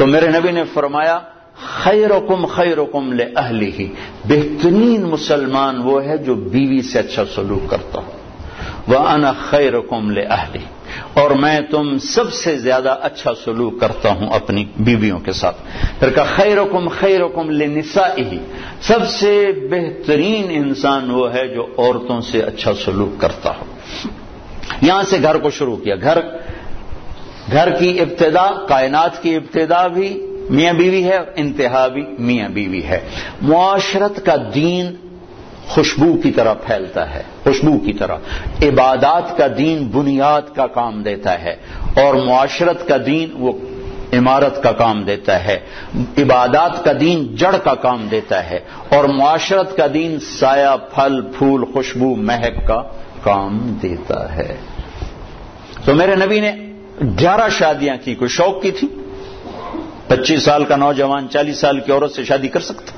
تو میرے نبی نے فرمایا خیرکم خیرکم لأہلہ، بہترین مسلمان وہ ہے جو بیوی سے اچھا سلوک کرتا ہو، وَأَنَا خَيْرُكُمْ لِأَهْلِي، اور میں تم سب سے زیادہ اچھا سلوک کرتا ہوں اپنی بیویوں کے ساتھ۔ پھر کہا خیرکم خیرکم لنسائہ، سب سے بہترین انسان وہ ہے جو عورتوں سے اچھا سلوک کرتا ہو۔ یہاں سے گھر کو شروع کیا۔ گھر کی ابتدا، کائنات کی ابتدا بھی میاں بیوی ہے اور انتہا بھی میاں بیوی ہے۔ معاشرت کا دین خوشبو کی طرح پھیلتا ہے، خوشبو کی طرح۔ عبادات کا دین بنیاد کا کام دیتا ہے اور معاشرت کا دین وہ عمارت کا کام دیتا ہے۔ عبادات کا دین جڑ کا کام دیتا ہے اور معاشرت کا دین سایہ، پھل، پھول، خوشبو، مہک کا کام دیتا ہے۔ تو میرے نبی نے 11 شادیاں کی۔ کوئی شوق کی تھی؟ 25 سال کا نوجوان 40 سال کی عورت سے شادی کر سکتا؟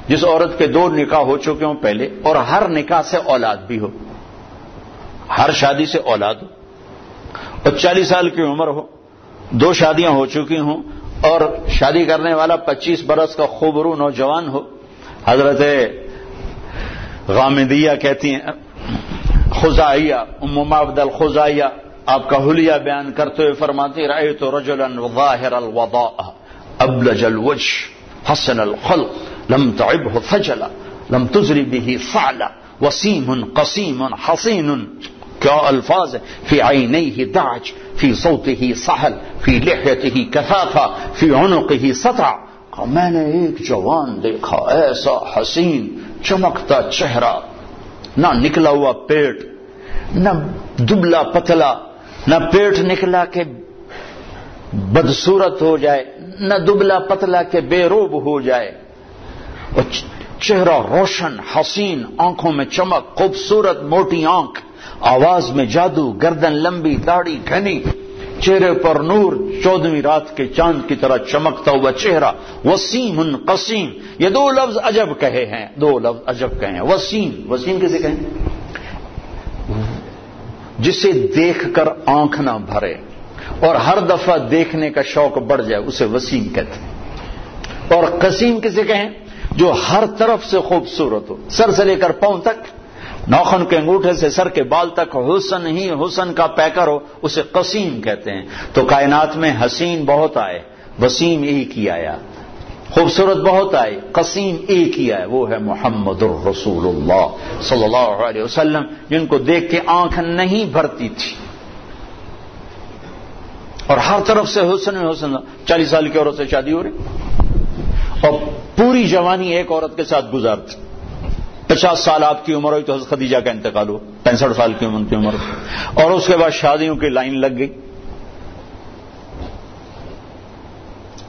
جس عورت کے 2 نکاح ہو چکے ہوں پہلے اور ہر نکاح سے اولاد بھی ہو، ہر شادی سے اولاد ہو، اور 40 سال کی عمر ہو، 2 شادیاں ہو چکی ہوں اور شادی کرنے والا 25 برس کا خوبرو نوجوان ہو۔ حضرت غامدیہ کہتی ہیں، خزائیہ، ام معبد الخزائیہ آپ کا حلیہ بیان کرتے ہوئے فرماتی، رأیت رجلا ظاہر الوضاء ابلج الوجه حسن الخلق لم تعبه فجلا لم تزری به فعلا وسیم قسیم حسین، کیا الفاظ، فی عینیہ دعج، فی صوتہ سہل، فی لحیتہ کثافہ، فی عنقہ سطع۔ میں نے ایک جوان دیکھا ایسا حسین چمکتا چہرہ، نہ نکلا ہوا پیٹ، نہ دبلا پتلا، نہ پیٹ نکلا کہ بدصورت ہو جائے، نہ دبلا پتلا کہ بے روب ہو جائے، اور چہرہ روشن، حسین، آنکھوں میں چمک، خوبصورت موٹی آنکھ، آواز میں جادو، گردن لمبی، داڑھی گھنی، چہرے پر نور، 14ویں رات کے چاند کی طرح چمکتا ہوا چہرہ، وسیم قسیم۔ یہ 2 لفظ عجب کہے ہیں، 2 لفظ عجب کہے ہیں۔ وسیم کسے کہیں؟ جسے دیکھ کر آنکھ نہ بھرے اور ہر دفعہ دیکھنے کا شوق بڑھ جائے، اسے وسیم کہتے ہیں۔ اور قسیم کسے کہیں؟ جو ہر طرف سے خوبصورت ہو، سر سے لے کر پاؤں تک، ناخن کے انگوٹھے سے سر کے بال تک حسن ہی حسن کا پیکر ہو، اسے قسیم کہتے ہیں۔ تو کائنات میں حسین بہت آئے، وسیم ایک ہی آیا، خوبصورت بہت آئے، قسیم ایک ہی آئے، وہ ہے محمد الرسول اللہ صلی اللہ علیہ وسلم، جن کو دیکھ کے آنکھ نہیں بھرتی تھی اور ہر طرف سے حسن حسن۔ 40 سال کی عورت سے شادی ہو رہی اور پوری جوانی ایک عورت کے ساتھ گزارتی۔ 50 سال آپ کی عمر ہوئی تو حضرت خدیجہ کا انتقال ہوا، 65 سال کی عمر اور اس کے بعد شادیوں کی لائن لگ گئی۔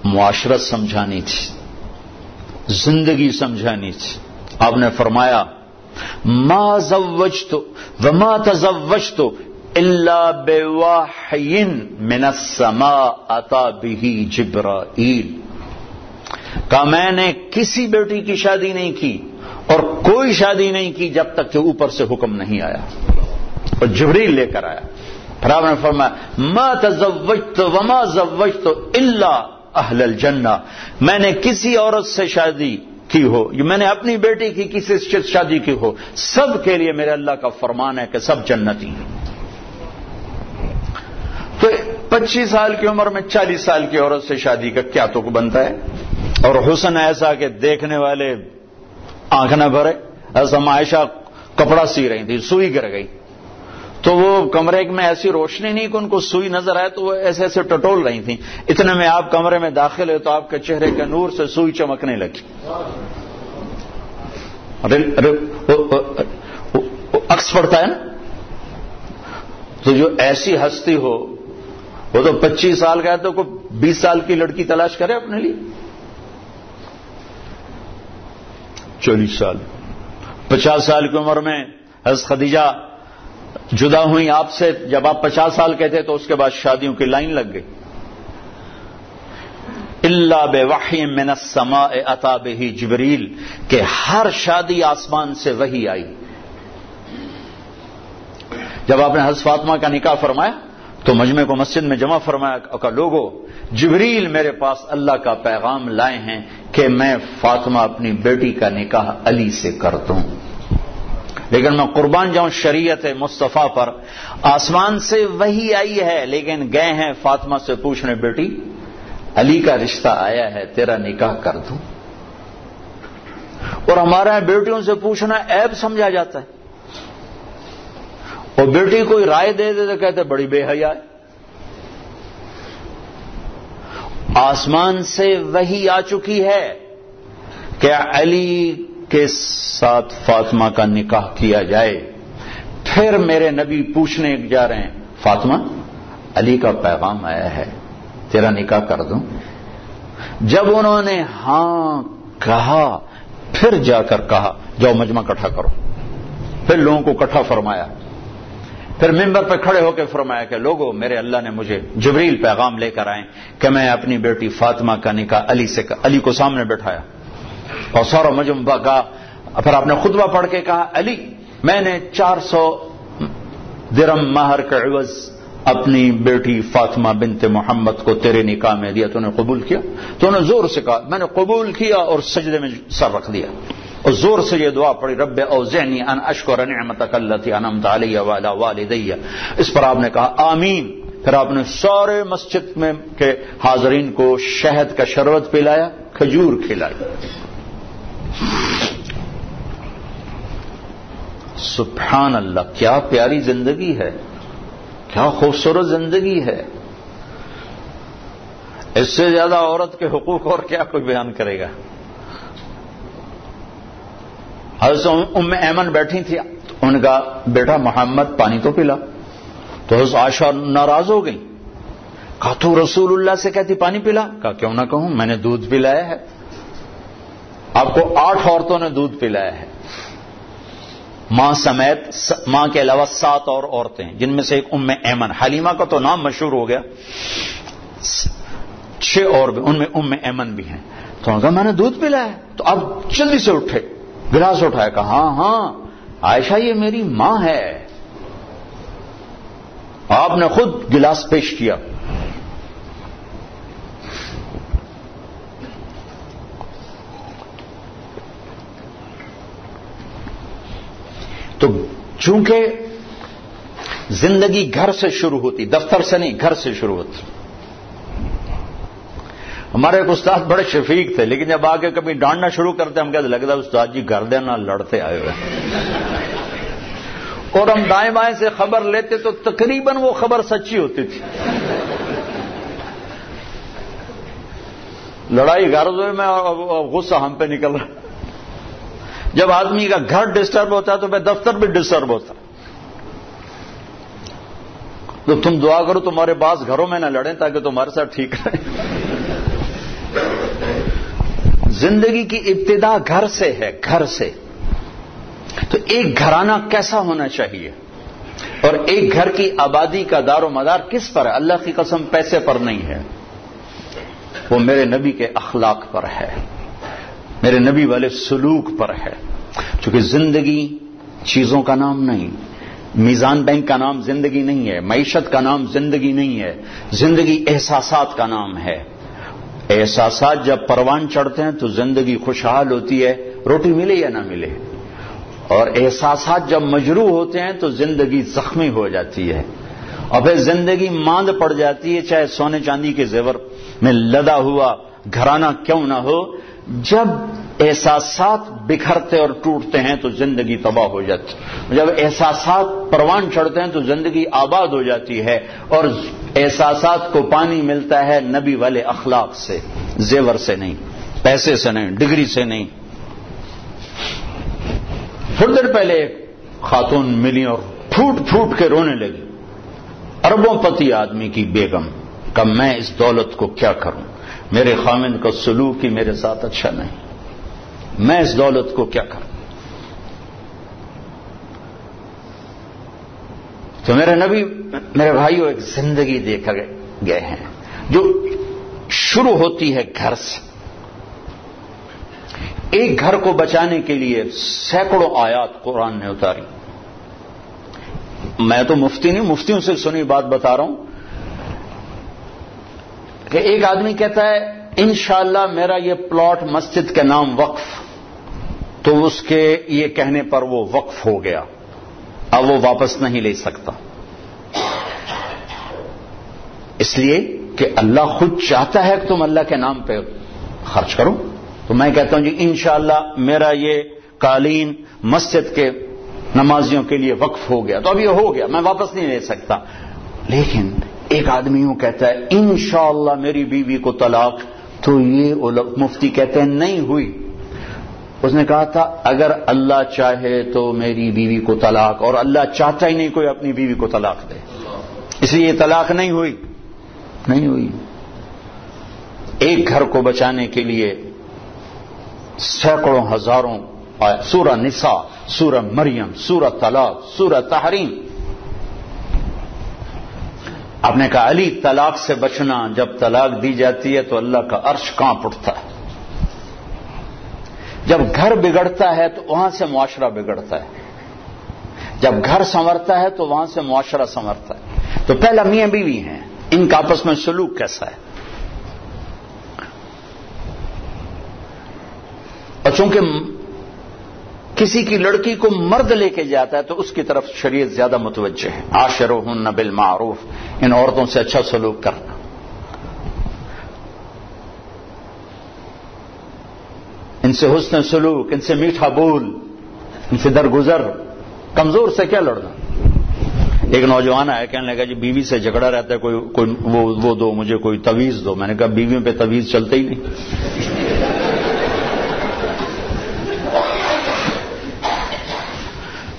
معاشرت سمجھانی تھی، زندگی سمجھانی تھی۔ آپ نے فرمایا ما زوجت وما تزوجت الا بوحی من السماء اتى به جبرائیل۔ کہا میں نے کسی بیٹی کی شادی نہیں کی اور کوئی شادی نہیں کی جب تک کہ اوپر سے حکم نہیں آیا اور جبریل لے کر آیا۔ پھر آپ نے فرمایا ما تزوجت وما زوجت الا اہل الجنہ، میں نے کسی عورت سے شادی کی ہو، میں نے اپنی بیٹی کی کسی سے شادی کی ہو، سب کے لیے میرے اللہ کا فرمان ہے کہ سب جنتی ہیں۔ تو 25 سال کی عمر میں 40 سال کی عورت سے شادی کا کیا تو بنتا ہے؟ اور حسن ایسا کہ دیکھنے والے آنکھ نہ بھرے۔ ایسا عائشہ کپڑا سی رہی تھی، سوئی گر گئی تو وہ کمرے میں ایسی روشنی نہیں کہ ان کو سوئی نظر آئے تو وہ ایسے ایسے ٹٹول رہی تھیں۔ اتنے میں آپ کمرے میں داخل ہوئے تو آپ کے چہرے کے نور سے سوئی چمکنے لگی۔ عکس پڑتا ہے نا، تو جو ایسی ہستی ہو وہ تو 25 سال کا ہے تو کوئی 20 سال کی لڑکی تلاش کرے اپنے لیے۔ 40 سال 50 سال کی عمر میں حضرت خدیجہ جدا ہوئی آپ سے جب آپ 50 سال کے تھے، تو اس کے بعد شادیوں کی لائن لگ گئی۔ الا بوحی من السماء اتى به جبریل، کہ ہر شادی آسمان سے وحی آئی۔ جب آپ نے حضرت فاطمہ کا نکاح فرمایا تو مجمع کو مسجد میں جمع فرمایا کہ لوگوں، جبریل میرے پاس اللہ کا پیغام لائے ہیں کہ میں فاطمہ اپنی بیٹی کا نکاح علی سے کر دوں، لیکن میں قربان جاؤں شریعت مصطفیٰ پر، آسمان سے وحی آئی ہے لیکن گئے ہیں فاطمہ سے پوچھنے، بیٹی علی کا رشتہ آیا ہے، تیرا نکاح کر دوں؟ اور ہمارا بیٹیوں سے پوچھنا عیب سمجھا جاتا ہے، اور بیٹی کوئی رائے دے دے تو کہتے بڑی بے حیا ہے۔ آسمان سے وحی آ چکی ہے کہ علی کے ساتھ فاطمہ کا نکاح کیا جائے، پھر میرے نبی پوچھنے جا رہے ہیں، فاطمہ علی کا پیغام آیا ہے، تیرا نکاح کر دوں؟ جب انہوں نے ہاں کہا، پھر جا کر کہا جاؤ مجمع اکٹھا کرو، پھر لوگوں کو اکٹھا فرمایا، پھر ممبر پہ کھڑے ہو کے فرمایا کہ لوگوں، میرے اللہ نے مجھے جبریل پیغام لے کر آئے کہ میں اپنی بیٹی فاطمہ کا نکاح علی کو سامنے بٹھایا، اور سارا مجمع کا، پھر آپ نے خطبہ پڑھ کے کہا، علی میں نے 400 درہم مہر کا عوض اپنی بیٹی فاطمہ بنت محمد کو تیرے نکاح میں دیا، تو نے قبول کیا؟ تو انہوں نے زور سے کہا میں نے قبول کیا، اور سجدے میں سر رکھ دیا اور زور سے یہ دعا پڑھی، رب اوزعنی ان اشکر نعمتک التی انعمت علی وعلی والدی، اس پر آپ نے کہا آمین۔ پھر آپ نے سارے مسجد میں کے حاضرین کو شہد کا شربت پلایا، کھجور کھلائی۔ سبحان اللہ، کیا پیاری زندگی ہے، کیا خوبصورت زندگی ہے، اس سے زیادہ عورت کے حقوق اور کیا کوئی بیان کرے گا۔ حضرت ام ایمن بیٹھی تھی، ان کا بیٹا محمد پانی تو پلا، تو حضرت عائشہ ناراض ہو گئی، کہا تو رسول اللہ سے کہتی پانی پلا؟ کہا کیوں نہ کہوں، میں نے دودھ پلایا ہے، آپ کو 8 عورتوں نے دودھ پلایا ہے، ماں سمیت، ماں کے علاوہ 7 اور عورتیں، جن میں سے ایک ام ایمن، حلیمہ کا تو نام مشہور ہو گیا، 6 اور بھی، ان میں ام ایمن بھی ہیں۔ تو انہوں نے کہا میں نے دودھ پلایا ہے، تو اب جلدی سے اٹھے، گلاس اٹھایا، کہا ہاں ہاں عائشہ یہ میری ماں ہے۔ آپ نے خود گلاس پیش کیا، تو چونکہ زندگی گھر سے شروع ہوتی، دفتر سے نہیں، گھر سے شروع ہوتی۔ ہمارے ایک استاد بڑے شفیق تھے، لیکن جب آگے کبھی ڈانٹنا شروع کرتے ہم کہتے لگتا استاد جی گھر دینا لڑتے آئے ہوئے، اور ہم دائیں بائیں سے خبر لیتے تو تقریباً وہ خبر سچی ہوتی تھی۔ لڑائی گھر میں اور غصہ ہم پہ نکل رہا، جب آدمی کا گھر ڈسٹرب ہوتا ہے تو پھر دفتر بھی ڈسٹرب ہوتا ہے۔ تو تم دعا کرو تمہارے باس گھروں میں نہ لڑیں تاکہ تمہارے ساتھ ٹھیک رہے۔ زندگی کی ابتدا گھر سے ہے، گھر سے۔ تو ایک گھرانہ کیسا ہونا چاہیے، اور ایک گھر کی آبادی کا دار و مدار کس پر ہے؟ اللہ کی قسم پیسے پر نہیں ہے، وہ میرے نبی کے اخلاق پر ہے، میرے نبی والے سلوک پر ہے۔ چونکہ زندگی چیزوں کا نام نہیں، میزان بینک کا نام زندگی نہیں ہے، معیشت کا نام زندگی نہیں ہے، زندگی احساسات کا نام ہے۔ احساسات جب پروان چڑھتے ہیں تو زندگی خوشحال ہوتی ہے، روٹی ملے یا نہ ملے، اور احساسات جب مجروح ہوتے ہیں تو زندگی زخمی ہو جاتی ہے، اور پھر زندگی ماند پڑ جاتی ہے، چاہے سونے چاندی کے زیور میں لدا ہوا گھرانہ کیوں نہ ہو۔ جب احساسات بکھرتے اور ٹوٹتے ہیں تو زندگی تباہ ہو جاتی ہے، جب احساسات پروان چڑھتے ہیں تو زندگی آباد ہو جاتی ہے، اور احساسات کو پانی ملتا ہے نبی والے اخلاق سے، زیور سے نہیں، پیسے سے نہیں، ڈگری سے نہیں۔ تھوڑی دیر پہلے ایک خاتون ملی اور پھوٹ پھوٹ کے رونے لگی، اربوں پتی آدمی کی بیگم، کہ میں اس دولت کو کیا کروں، میرے خامند کا سلوک ہی میرے ساتھ اچھا نہیں، میں اس دولت کو کیا کروں۔ تو میرے نبی، میرے بھائیوں، ایک زندگی دے کر گئے ہیں جو شروع ہوتی ہے گھر سے۔ ایک گھر کو بچانے کے لیے سینکڑوں آیات قرآن نے اتاری۔ میں تو مفتی نہیں، مفتیوں سے سنی بات بتا رہا ہوں کہ ایک آدمی کہتا ہے انشاءاللہ میرا یہ پلاٹ مسجد کے نام وقف، تو اس کے یہ کہنے پر وہ وقف ہو گیا، اب وہ واپس نہیں لے سکتا، اس لیے کہ اللہ خود چاہتا ہے کہ تم اللہ کے نام پہ خرچ کرو۔ تو میں کہتا ہوں جی انشاءاللہ میرا یہ قالین مسجد کے نمازیوں کے لیے وقف ہو گیا، تو اب یہ ہو گیا، میں واپس نہیں لے سکتا۔ لیکن ایک آدمی یوں کہتا ہے انشاءاللہ میری بیوی کو طلاق، تو یہ مفتی کہتے ہیں نہیں ہوئی۔ اس نے کہا تھا اگر اللہ چاہے تو میری بیوی کو طلاق، اور اللہ چاہتا ہی نہیں کوئی اپنی بیوی کو طلاق دے، اس لیے یہ طلاق نہیں ہوئی۔ ایک گھر کو بچانے کے لیے سینکڑوں ہزاروں سورہ نساء، سورہ مریم، سورہ طلاق، سورہ تحریم۔ آپ نے کہا علی طلاق سے بچنا، جب طلاق دی جاتی ہے تو اللہ کا عرش کانپ اٹھتا ہے، جب گھر بگڑتا ہے تو وہاں سے معاشرہ بگڑتا ہے، جب گھر سنورتا ہے تو وہاں سے معاشرہ سنورتا ہے۔ تو پہلا میاں بیوی ہیں، ان کا آپس میں سلوک کیسا ہے؟ اور چونکہ کسی کی لڑکی کو مرد لے کے جاتا ہے تو اس کی طرف شریعت زیادہ متوجہ ہے، عاشروہن بالمعروف، ان عورتوں سے اچھا سلوک کرنا۔ ان سے حسن سلوک، ان سے میٹھا بول، ان سے درگزر، کمزور سے کیا لڑنا۔ ایک نوجوان آیا کہنے لگا جی بیوی سے جھگڑا رہتا ہے، کوئی وہ دو مجھے، کوئی تویز دو۔ میں نے کہا بیویوں پہ تویز چلتے ہی نہیں۔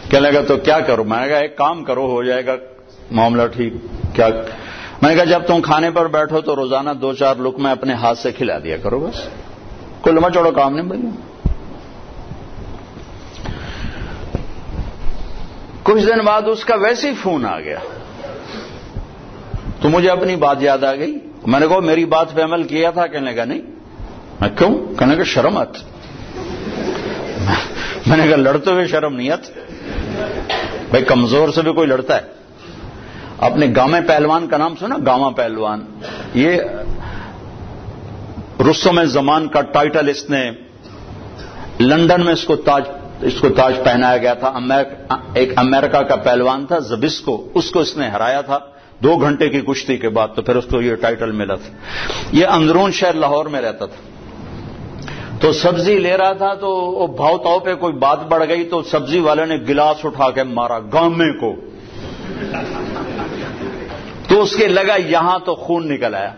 کہنے لگا تو کیا کروں؟ میں نے کہا ایک کام کرو، ہو جائے گا معاملہ ٹھیک۔ کیا؟ میں نے کہا جب تم کھانے پر بیٹھو تو روزانہ 2-4 لقمے اپنے ہاتھ سے کھلا دیا کرو، بس کوئی لمبا چوڑا کام نہیں بھائی۔ کچھ دن بعد اس کا ویسے ہی فون آ گیا تو مجھے اپنی بات یاد آ گئی۔ میں نے کہا میری بات پہ عمل کیا تھا؟ کہنے لگا نہیں۔ میں کیوں؟ کہنے لگا شرم آتی۔ میں نے کہا لڑتے ہوئے شرم نہیں آتی بھائی، کمزور سے بھی کوئی لڑتا ہے۔ آپ نے گامے پہلوان کا نام سنا؟ گاما پہلوان، یہ رستم زمان کا ٹائٹل، اس نے لندن میں اس کو تاج پہنایا گیا تھا۔ ایک امریکہ کا پہلوان تھا زبسکو، اس کو اس نے ہرایا تھا 2 گھنٹے کی کشتی کے بعد، تو پھر اس کو یہ ٹائٹل ملا تھا۔ یہ اندرون شہر لاہور میں رہتا تھا، تو سبزی لے رہا تھا تو بھاؤ تاؤ پہ کوئی بات بڑھ گئی تو سبزی والے نے گلاس اٹھا کے مارا گامے کو، تو اس کے لگا یہاں تو خون نکل آیا،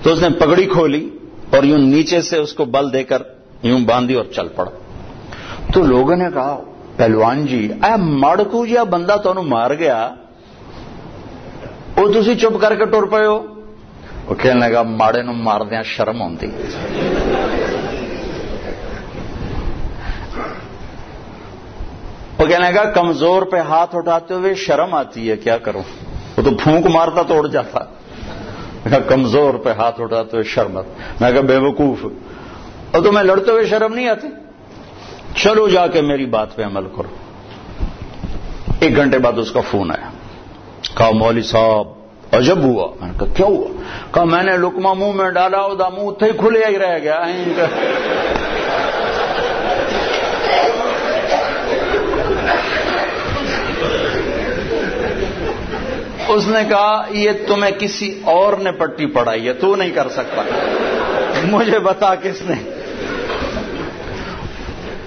تو اس نے پگڑی کھولی اور یوں نیچے سے اس کو بل دے کر یوں باندھی اور چل پڑا۔ تو لوگوں نے کہا پہلوان جی اے مڑکو جیا بندہ تو مار گیا، وہ تسی چپ کر کے ٹر پے ہو؟ وہ کہنے لگا ماڑے نو ماردیا شرم ہوندی۔ وہ کہنے لگا کمزور پہ ہاتھ اٹھاتے ہوئے شرم آتی ہے، کیا کروں؟ وہ تو پھونک مارتا تو اڑ جاتا۔ کمزور پہ ہاتھ اٹھاتے ہوئے شرم آتی۔ میں کہا بے وقوف، اور تمہیں لڑتے ہوئے شرم نہیں آتی؟ چلو جا کے میری بات پہ عمل کرو۔ 1 گھنٹے بعد اس کا فون آیا، کہا مولوی صاحب عجب ہوا۔ میں نے کہا کیا ہوا؟ کہا میں نے لقمہ منہ میں ڈالا ادا منہ تھے کھلے ہی رہ گیا۔ اس نے کہا یہ تمہیں کسی اور نے پٹی پڑھائی ہے، تو نہیں کر سکتا، مجھے بتا کس نے؟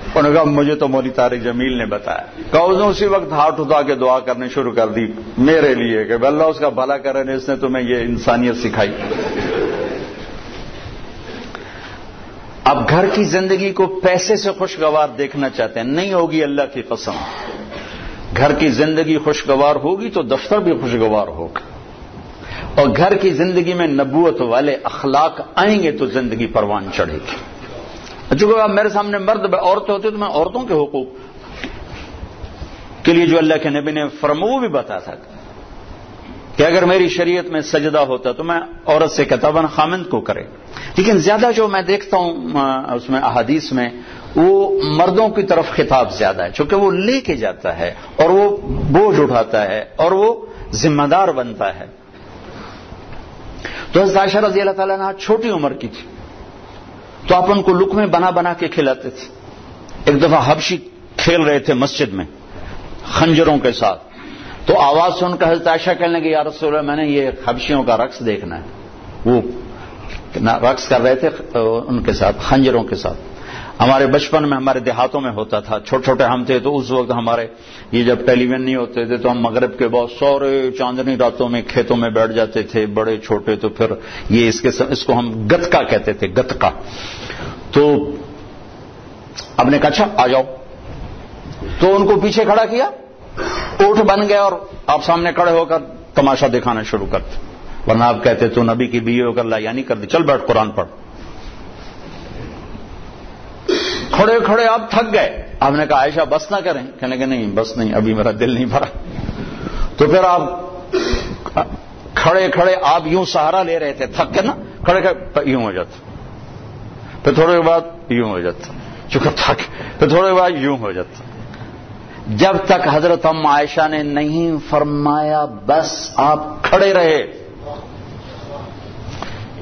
انہوں نے کہا مجھے تو مولوی طارق جمیل نے بتایا۔ کہا اس نے اسی وقت ہاتھ اٹھا کے دعا کرنی شروع کر دی میرے لیے کہ اللہ اس کا بھلا کرے، اس نے تمہیں یہ انسانیت سکھائی۔ اب گھر کی زندگی کو پیسے سے خوشگوار دیکھنا چاہتے ہیں، نہیں ہوگی اللہ کی قسم۔ گھر کی زندگی خوشگوار ہوگی تو دفتر بھی خوشگوار ہوگا، اور گھر کی زندگی میں نبوت والے اخلاق آئیں گے تو زندگی پروان چڑھے گی۔ چونکہ اب میرے سامنے مرد عورتیں ہوتی تو میں عورتوں کے حقوق کے لیے جو اللہ کے نبی نے فرمایا وہ بھی بتاتا تھا کہ اگر میری شریعت میں سجدہ ہوتا تو میں عورت سے کہتا ورنہ خامند کو کرے۔ لیکن زیادہ جو میں دیکھتا ہوں اس میں احادیث میں وہ مردوں کی طرف خطاب زیادہ ہے، چونکہ وہ لے کے جاتا ہے اور وہ بوجھ اٹھاتا ہے اور وہ ذمہ دار بنتا ہے۔ تو حضرت عائشہ رضی اللہ تعالیٰ عنہا چھوٹی عمر کی تھی، تو آپ ان کو لقمے بنا بنا کے کھلاتے تھے. ایک دفعہ حبشی کھیل رہے تھے مسجد میں خنجروں کے ساتھ، تو آواز سن کر حضرت عائشہ کہنے لگی یا رسول اللہ میں نے یہ حبشیوں کا رقص دیکھنا ہے. وہ رقص کر رہے تھے ان کے ساتھ خنجروں کے ساتھ. ہمارے بچپن میں ہمارے دیہاتوں میں ہوتا تھا، چھوٹے چھوٹے ہم تھے تو اس وقت ہمارے یہ جب ٹیلی ویژن نہیں ہوتے تھے تو ہم مغرب کے بہت سارے چاندنی راتوں میں کھیتوں میں بیٹھ جاتے تھے بڑے چھوٹے. تو پھر یہ اس کو ہم گتکا کہتے تھے، گتکا. تو اب نے کہا اچھا آ جاؤ، تو ان کو پیچھے کھڑا کیا، اونٹ بن گئے اور آپ سامنے کھڑے ہو کر تماشا دکھانا شروع کرتے. ورنہ آپ کہتے تو نبی کی بیوی ہو کر لا نہیں کر دی، چل بیٹھ قرآن پڑھ. کھڑے کھڑے آپ تھک گئے. آپ نے کہا عائشہ بس نہ کریں؟ کہنے کہ نہیں بس نہیں، ابھی میرا دل نہیں بھرا. تو پھر آپ کھڑے کھڑے آپ یوں سہارا لے رہے تھے، تھک کے نا، کھڑے کھڑے یوں ہو جاتا، پھر تھوڑے بعد یوں ہو جاتا، چونکہ تھک، پھر تھوڑے بعد یوں ہو جاتا، جب تک حضرت ام عائشہ نے نہیں فرمایا بس آپ کھڑے رہے.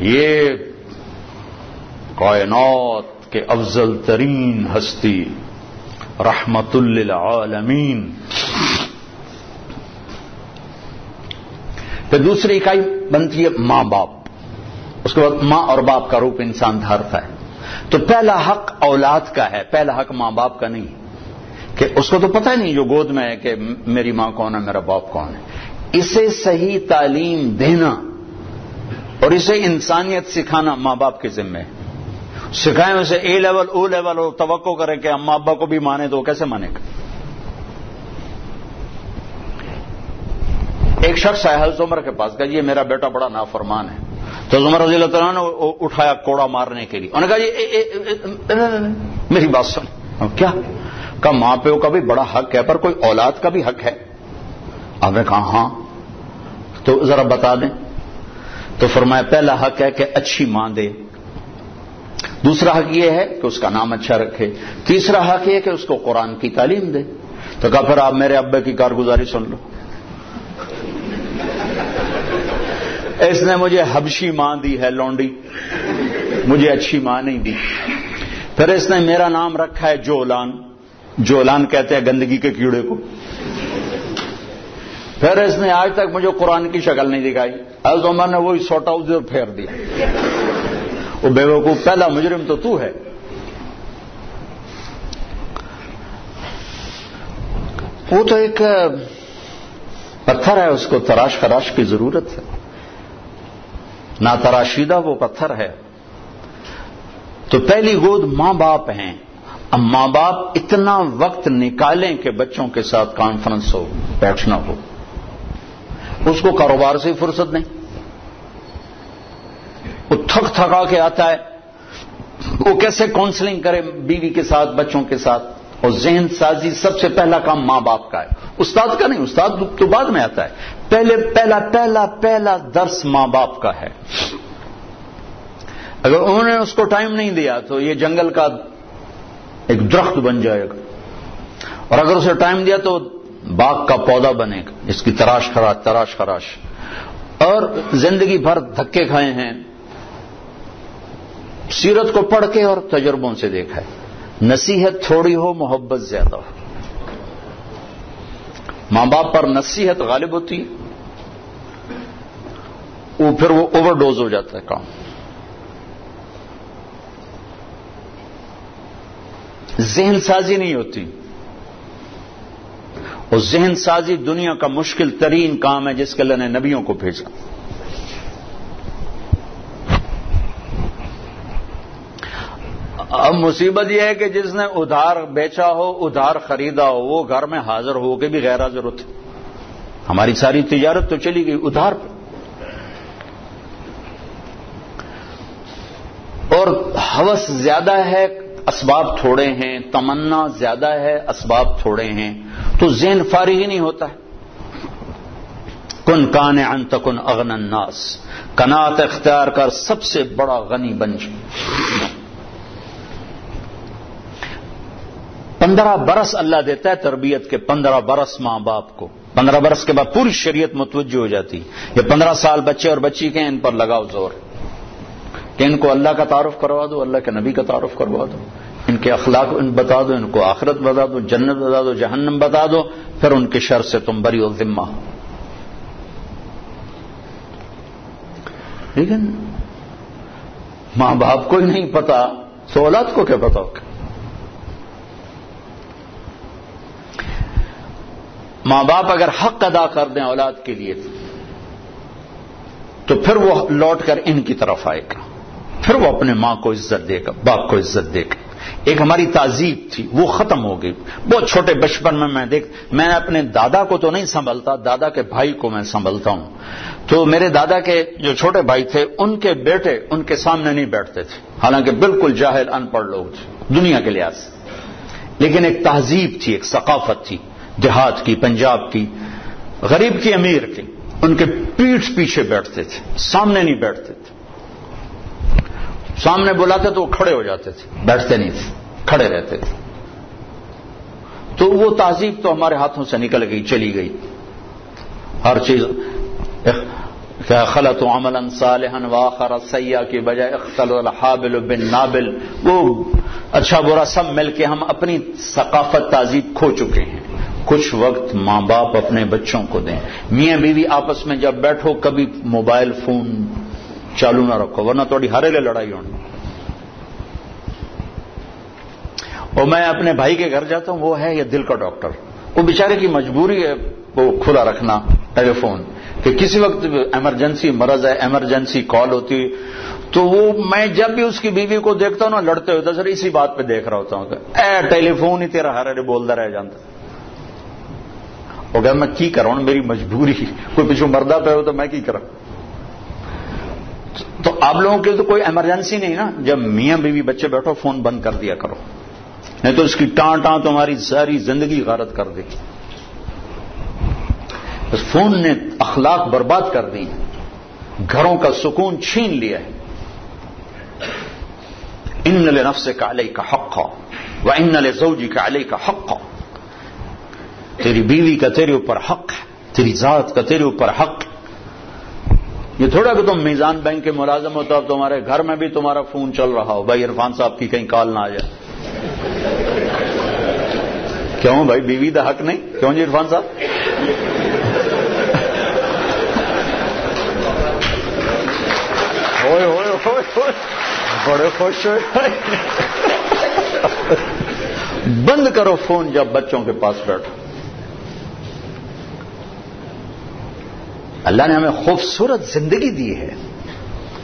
یہ کائنات کہ افضل ترین ہستی رحمت للعالمین. پھر دوسری اکائی بنتی ہے ماں باپ. اس کے بعد ماں اور باپ کا روپ انسان دھارتا ہے. تو پہلا حق اولاد کا ہے، پہلا حق ماں باپ کا نہیں، کہ اس کو تو پتہ ہی نہیں جو گود میں ہے کہ میری ماں کون ہے میرا باپ کون ہے. اسے صحیح تعلیم دینا اور اسے انسانیت سکھانا ماں باپ کے ذمہ ہے. سکھائیں اسے اے لیول او لیول اور توقع کرے کہ اما ابا کو بھی مانے تو کیسے مانے گا. ایک شخص آیا حضرت عمر کے پاس، کہا یہ میرا بیٹا بڑا نافرمان ہے. تو عمر رضی اللہ تعالیٰ نے اٹھایا کوڑا مارنے کے لیے. انہوں نے کہا یہ میری بات سن. کیا کہا ماں پیو کا بھی بڑا حق ہے پر کوئی اولاد کا بھی حق ہے. آپ نے کہا ہاں. تو ذرا بتا دیں. تو فرمایا پہلا حق ہے کہ اچھی ماں دے، دوسرا حق یہ ہے کہ اس کا نام اچھا رکھے، تیسرا حق یہ کہ اس کو قرآن کی تعلیم دے. تو کہا پھر آپ میرے ابے کی کارگزاری سن لو. اس نے مجھے حبشی ماں دی ہے لونڈی، مجھے اچھی ماں نہیں دی. پھر اس نے میرا نام رکھا ہے جولان، جولان کہتے ہیں گندگی کے کیڑے کو. پھر اس نے آج تک مجھے قرآن کی شکل نہیں دکھائی. حضرت عمر نے وہی سوٹ آؤٹ پھیر دیا. وہ بے وقوف پہلا مجرم تو ہے. وہ تو ایک پتھر ہے، اس کو تراش خراش کی ضرورت ہے. نہ تراشیدہ وہ پتھر ہے. تو پہلی گود ماں باپ ہیں. اب ماں باپ اتنا وقت نکالیں کہ بچوں کے ساتھ کانفرنس ہو، بیٹھنا ہو. اس کو کاروبار سے فرصت نہیں، وہ تھک تھکا کے آتا ہے، وہ کیسے کاؤنسلنگ کرے بیوی کے ساتھ بچوں کے ساتھ. اور ذہن سازی سب سے پہلا کام ماں باپ کا ہے، استاد کا نہیں. استاد تو بعد میں آتا ہے. پہلا درس ماں باپ کا ہے. اگر انہوں نے اس کو ٹائم نہیں دیا تو یہ جنگل کا ایک درخت بن جائے گا، اور اگر اسے ٹائم دیا تو باغ کا پودا بنے گا. اس کی تراش خراش اور زندگی بھر دھکے کھائے ہیں. سیرت کو پڑھ کے اور تجربوں سے دیکھا ہے. نصیحت تھوڑی ہو، محبت زیادہ ہو. ماں باپ پر نصیحت غالب ہوتی ہے، پھر وہ اوور ڈوز ہو جاتا ہے کام. ذہن سازی نہیں ہوتی، اور ذہن سازی دنیا کا مشکل ترین کام ہے جس کے اللہ نے نبیوں کو بھیجا. اب مصیبت یہ ہے کہ جس نے ادھار بیچا ہو، ادھار خریدا ہو، وہ گھر میں حاضر ہو کے بھی غیر حاضر ہوتے. ہماری ساری تجارت تو چلی گئی ادھار پہ. اور ہوس زیادہ ہے، اسباب تھوڑے ہیں. تمنا زیادہ ہے، اسباب تھوڑے ہیں. تو ذہن فارغ ہی نہیں ہوتا ہے. کن قانعا تکن اغنى الناس، قناعت اختیار کر سب سے بڑا غنی بن جائے. 15 برس اللہ دیتا ہے تربیت کے، 15 برس ماں باپ کو، 15 برس کے بعد پوری شریعت متوجہ ہو جاتی. یہ 15 سال بچے اور بچی کے ان پر لگاؤ زور کہ ان کو اللہ کا تعارف کروا دو، اللہ کے نبی کا تعارف کروا دو، ان کے اخلاق ان بتا دو، ان کو آخرت بتا دو، جنت بتا دو، جہنم بتا دو، پھر ان کے شر سے تم بری و ذمہ. لیکن ماں باپ کو ہی نہیں پتا تو اولاد کو کیا پتا ہوگا. ماں باپ اگر حق ادا کر دیں اولاد کے لیے تو پھر وہ لوٹ کر ان کی طرف آئے گا، پھر وہ اپنے ماں کو عزت دے گا، باپ کو عزت دے گا. ایک ہماری تہذیب تھی وہ ختم ہو گئی. بہت چھوٹے بچپن میں میں اپنے دادا کو تو نہیں سنبھلتا، دادا کے بھائی کو میں سنبھلتا ہوں. تو میرے دادا کے جو چھوٹے بھائی تھے ان کے بیٹے ان کے سامنے نہیں بیٹھتے تھے، حالانکہ بالکل جاہل ان پڑھ لوگ تھے دنیا کے لحاظ سے، لیکن ایک تہذیب تھی، ایک ثقافت تھی دیہات کی، پنجاب کی، غریب کی امیر کی. ان کے پیٹھ پیچھے بیٹھتے تھے، سامنے نہیں بیٹھتے تھے. سامنے بلاتے تو وہ کھڑے ہو جاتے تھے، بیٹھتے نہیں تھے، کھڑے رہتے تھے. تو وہ تہذیب تو ہمارے ہاتھوں سے نکل گئی، چلی گئی. ہر چیز خلط عملا صالحا واخر سیئا کی بجائے اختلط الحابل بالنابل. وہ اچھا برا سب مل کے ہم اپنی ثقافت تہذیب کھو چکے ہیں. کچھ وقت ماں باپ اپنے بچوں کو دیں. میاں بیوی آپس میں جب بیٹھو کبھی موبائل فون چالو نہ رکھو ورنہ تھوڑی ہر لے لڑائی ہونی. اور میں اپنے بھائی کے گھر جاتا ہوں، وہ ہے یہ دل کا ڈاکٹر، وہ بیچارے کی مجبوری ہے وہ کھلا رکھنا ٹیلی فون کہ کسی وقت ایمرجنسی مرض ہے، ایمرجنسی کال ہوتی. تو وہ میں جب بھی اس کی بیوی کو دیکھتا ہوں نا لڑتے ہوتا سر اسی بات پہ دیکھ رہا ہوتا ہوں کہ اے ٹیلی فون ہی تیرا ہر بولتا رہ جاتا. اگر میں کی کروں میری مجبوری، کوئی پیچھو مردہ پہ ہو تو میں کی کروں. تو آپ لوگوں کے تو کوئی ایمرجنسی نہیں نا، جب میاں بیوی بچے بیٹھو فون بند کر دیا کرو، نہیں تو اس کی ٹان تمہاری ساری زندگی غارت کر دے گی. اس فون نے اخلاق برباد کر دی، گھروں کا سکون چھین لیا ہے. ان لنفسک علیک حقا وان لزوجک علیک حقا. تیری بیوی کا تیرے اوپر حق ہے، تیری ذات کا تیرے اوپر حق. یہ تھوڑا کہ تم میزان بینک کے ملازم ہو تو اب تمہارے گھر میں بھی تمہارا فون چل رہا ہو بھائی عرفان صاحب کی کہیں کال نہ آ جائے. کیوں بھائی بیوی دا حق نہیں؟ کیوں جی عرفان صاحب؟ ہوئے ہوئے ہوئے ہوئے بڑے خوش ہوئے. بند کرو فون جب بچوں کے پاس بیٹھو. اللہ نے ہمیں خوبصورت زندگی دی ہے.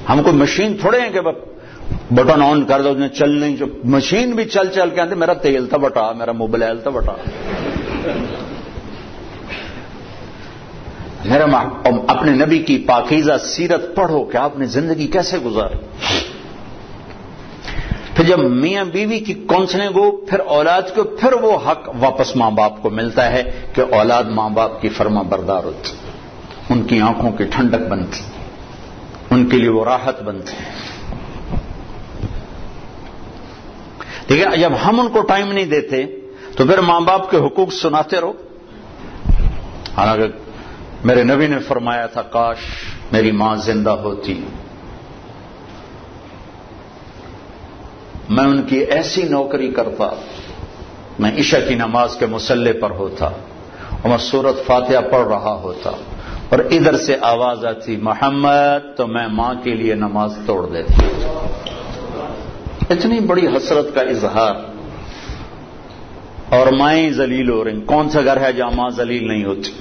ہم کو مشین تھوڑے ہیں کہ بٹن آن کر دو اس نے چل نہیں. جو مشین بھی چل چل کے آتے میرا تیل تھا بٹا، میرا موبائل تھا بٹا. میرا اپنے نبی کی پاکیزہ سیرت پڑھو کہ آپ نے زندگی کیسے گزاری. پھر جب میاں بیوی کی کونسلنگ ہو پھر اولاد کو، پھر وہ حق واپس ماں باپ کو ملتا ہے کہ اولاد ماں باپ کی فرما بردار ہوتی، ان کی آنکھوں کی ٹھنڈک بنتی، ان کے لیے وہ راحت بنتی. لیکن جب ہم ان کو ٹائم نہیں دیتے تو پھر ماں باپ کے حقوق سناتے رہو. حالانکہ میرے نبی نے فرمایا تھا کاش میری ماں زندہ ہوتی، میں ان کی ایسی نوکری کرتا، میں عشاء کی نماز کے مصلی پر ہوتا اور میں سورۃ فاتحہ پڑھ رہا ہوتا اور ادھر سے آواز آتی محمد، تو میں ماں کے لیے نماز توڑ دیتی. اتنی بڑی حسرت کا اظہار. اور مائیں ذلیل ہو رہی. کون سا گھر ہے جہاں ماں ذلیل نہیں ہوتی؟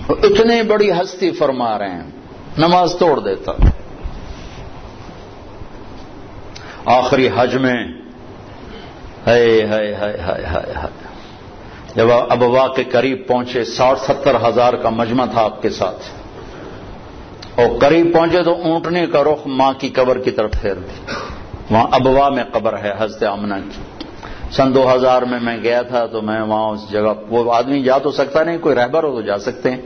اتنی بڑی ہستی فرما رہے ہیں نماز توڑ دیتا. آخری حج میں جب ابوا کے قریب پہنچے، 60-70 ہزار کا مجمع تھا آپ کے ساتھ، اور قریب پہنچے تو اونٹنے کا رخ ماں کی قبر کی طرف پھیر دی. وہاں ابوا میں قبر ہے حضرت آمنہ کی. سن 2000 میں گیا تھا تو میں وہاں اس جگہ، وہ آدمی جا تو سکتا نہیں، کوئی رہبر ہو تو جا سکتے ہیں،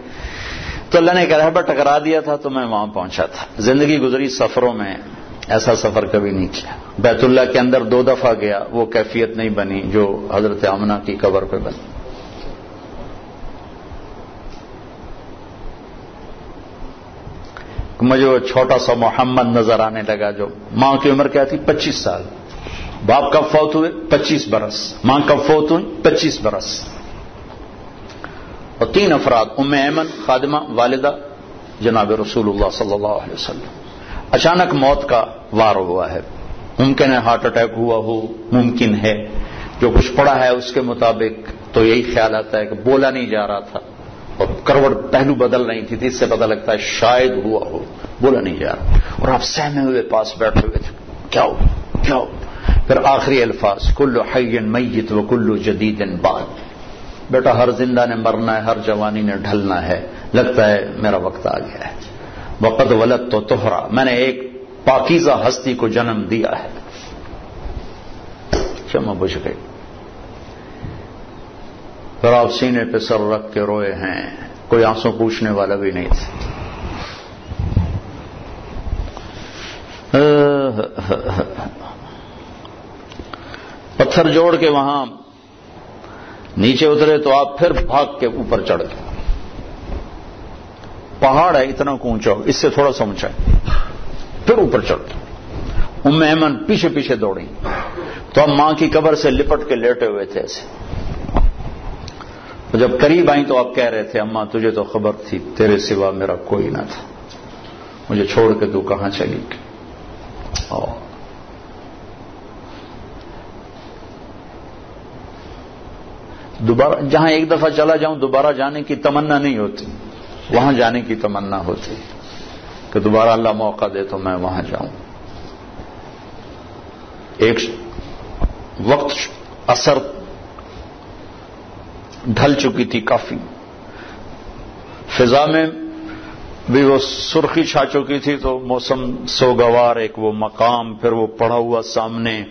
تو اللہ نے ایک رہبر ٹکرا دیا تھا تو میں وہاں پہنچا تھا. زندگی گزری سفروں میں، ایسا سفر کبھی نہیں کیا. بیت اللہ کے اندر 2 دفعہ گیا, وہ کیفیت نہیں بنی جو حضرت آمنہ کی قبر پہ بنی. مجھے وہ چھوٹا سا محمد نظر آنے لگا, جو ماں کی عمر کیا تھی 25 سال, باپ کب فوت ہوئے 25 برس, ماں کب فوت ہوئی 25 برس, اور 3 افراد, ام ایمن خادمہ والدہ جناب رسول اللہ صلی اللہ علیہ وسلم. اچانک موت کا وار ہوا ہے. ممکن ہے ہارٹ اٹیک ہوا ہو, ممکن ہے جو کچھ پڑا ہے اس کے مطابق تو یہی خیال آتا ہے کہ بولا نہیں جا رہا تھا اور کروڑ پہلو بدل رہی تھی, اس سے پتہ لگتا ہے شاید ہوا ہو, بولا نہیں جا رہا, اور آپ سہمے ہوئے پاس بیٹھے ہوئے تھے, کیا ہو کیا ہو. پھر آخری الفاظ کل حی میت و کل جدید باد, بیٹا ہر زندہ نے مرنا ہے, ہر جوانی نے ڈھلنا ہے, لگتا ہے میرا وقت آ گیا ہے. وقد ولدت تو طہرا, میں نے ایک پاکیزہ ہستی کو جنم دیا ہے. شمع بجھ گئی. پھر آپ سینے پہ سر رکھ کے روئے ہیں, کوئی آنسو پوچھنے والا بھی نہیں تھا. پتھر جوڑ کے وہاں نیچے اترے تو آپ پھر بھاگ کے اوپر چڑھ گئے. پہاڑ ہے اتنا اونچا, اس سے تھوڑا سا اونچا ہے, پھر اوپر چڑھ گئے. ام ایمن پیچھے پیچھے دوڑی تو اب ماں کی قبر سے لپٹ کے لیٹے ہوئے تھے ایسے. جب قریب آئیں تو آپ کہہ رہے تھے اماں تجھے تو خبر تھی تیرے سوا میرا کوئی نہ تھا, مجھے چھوڑ کے تو کہاں چلی گئی. دوبارہ جہاں ایک دفعہ چلا جاؤں دوبارہ جانے کی تمنا نہیں ہوتی, وہاں جانے کی تمنا ہوتی کہ دوبارہ اللہ موقع دے تو میں وہاں جاؤں. ایک وقت اثر ڈھل چکی تھی کافی, فضا میں بھی وہ سرخی چھا چکی تھی, تو موسم سوگوار, ایک وہ مقام, پھر وہ پڑا ہوا سامنے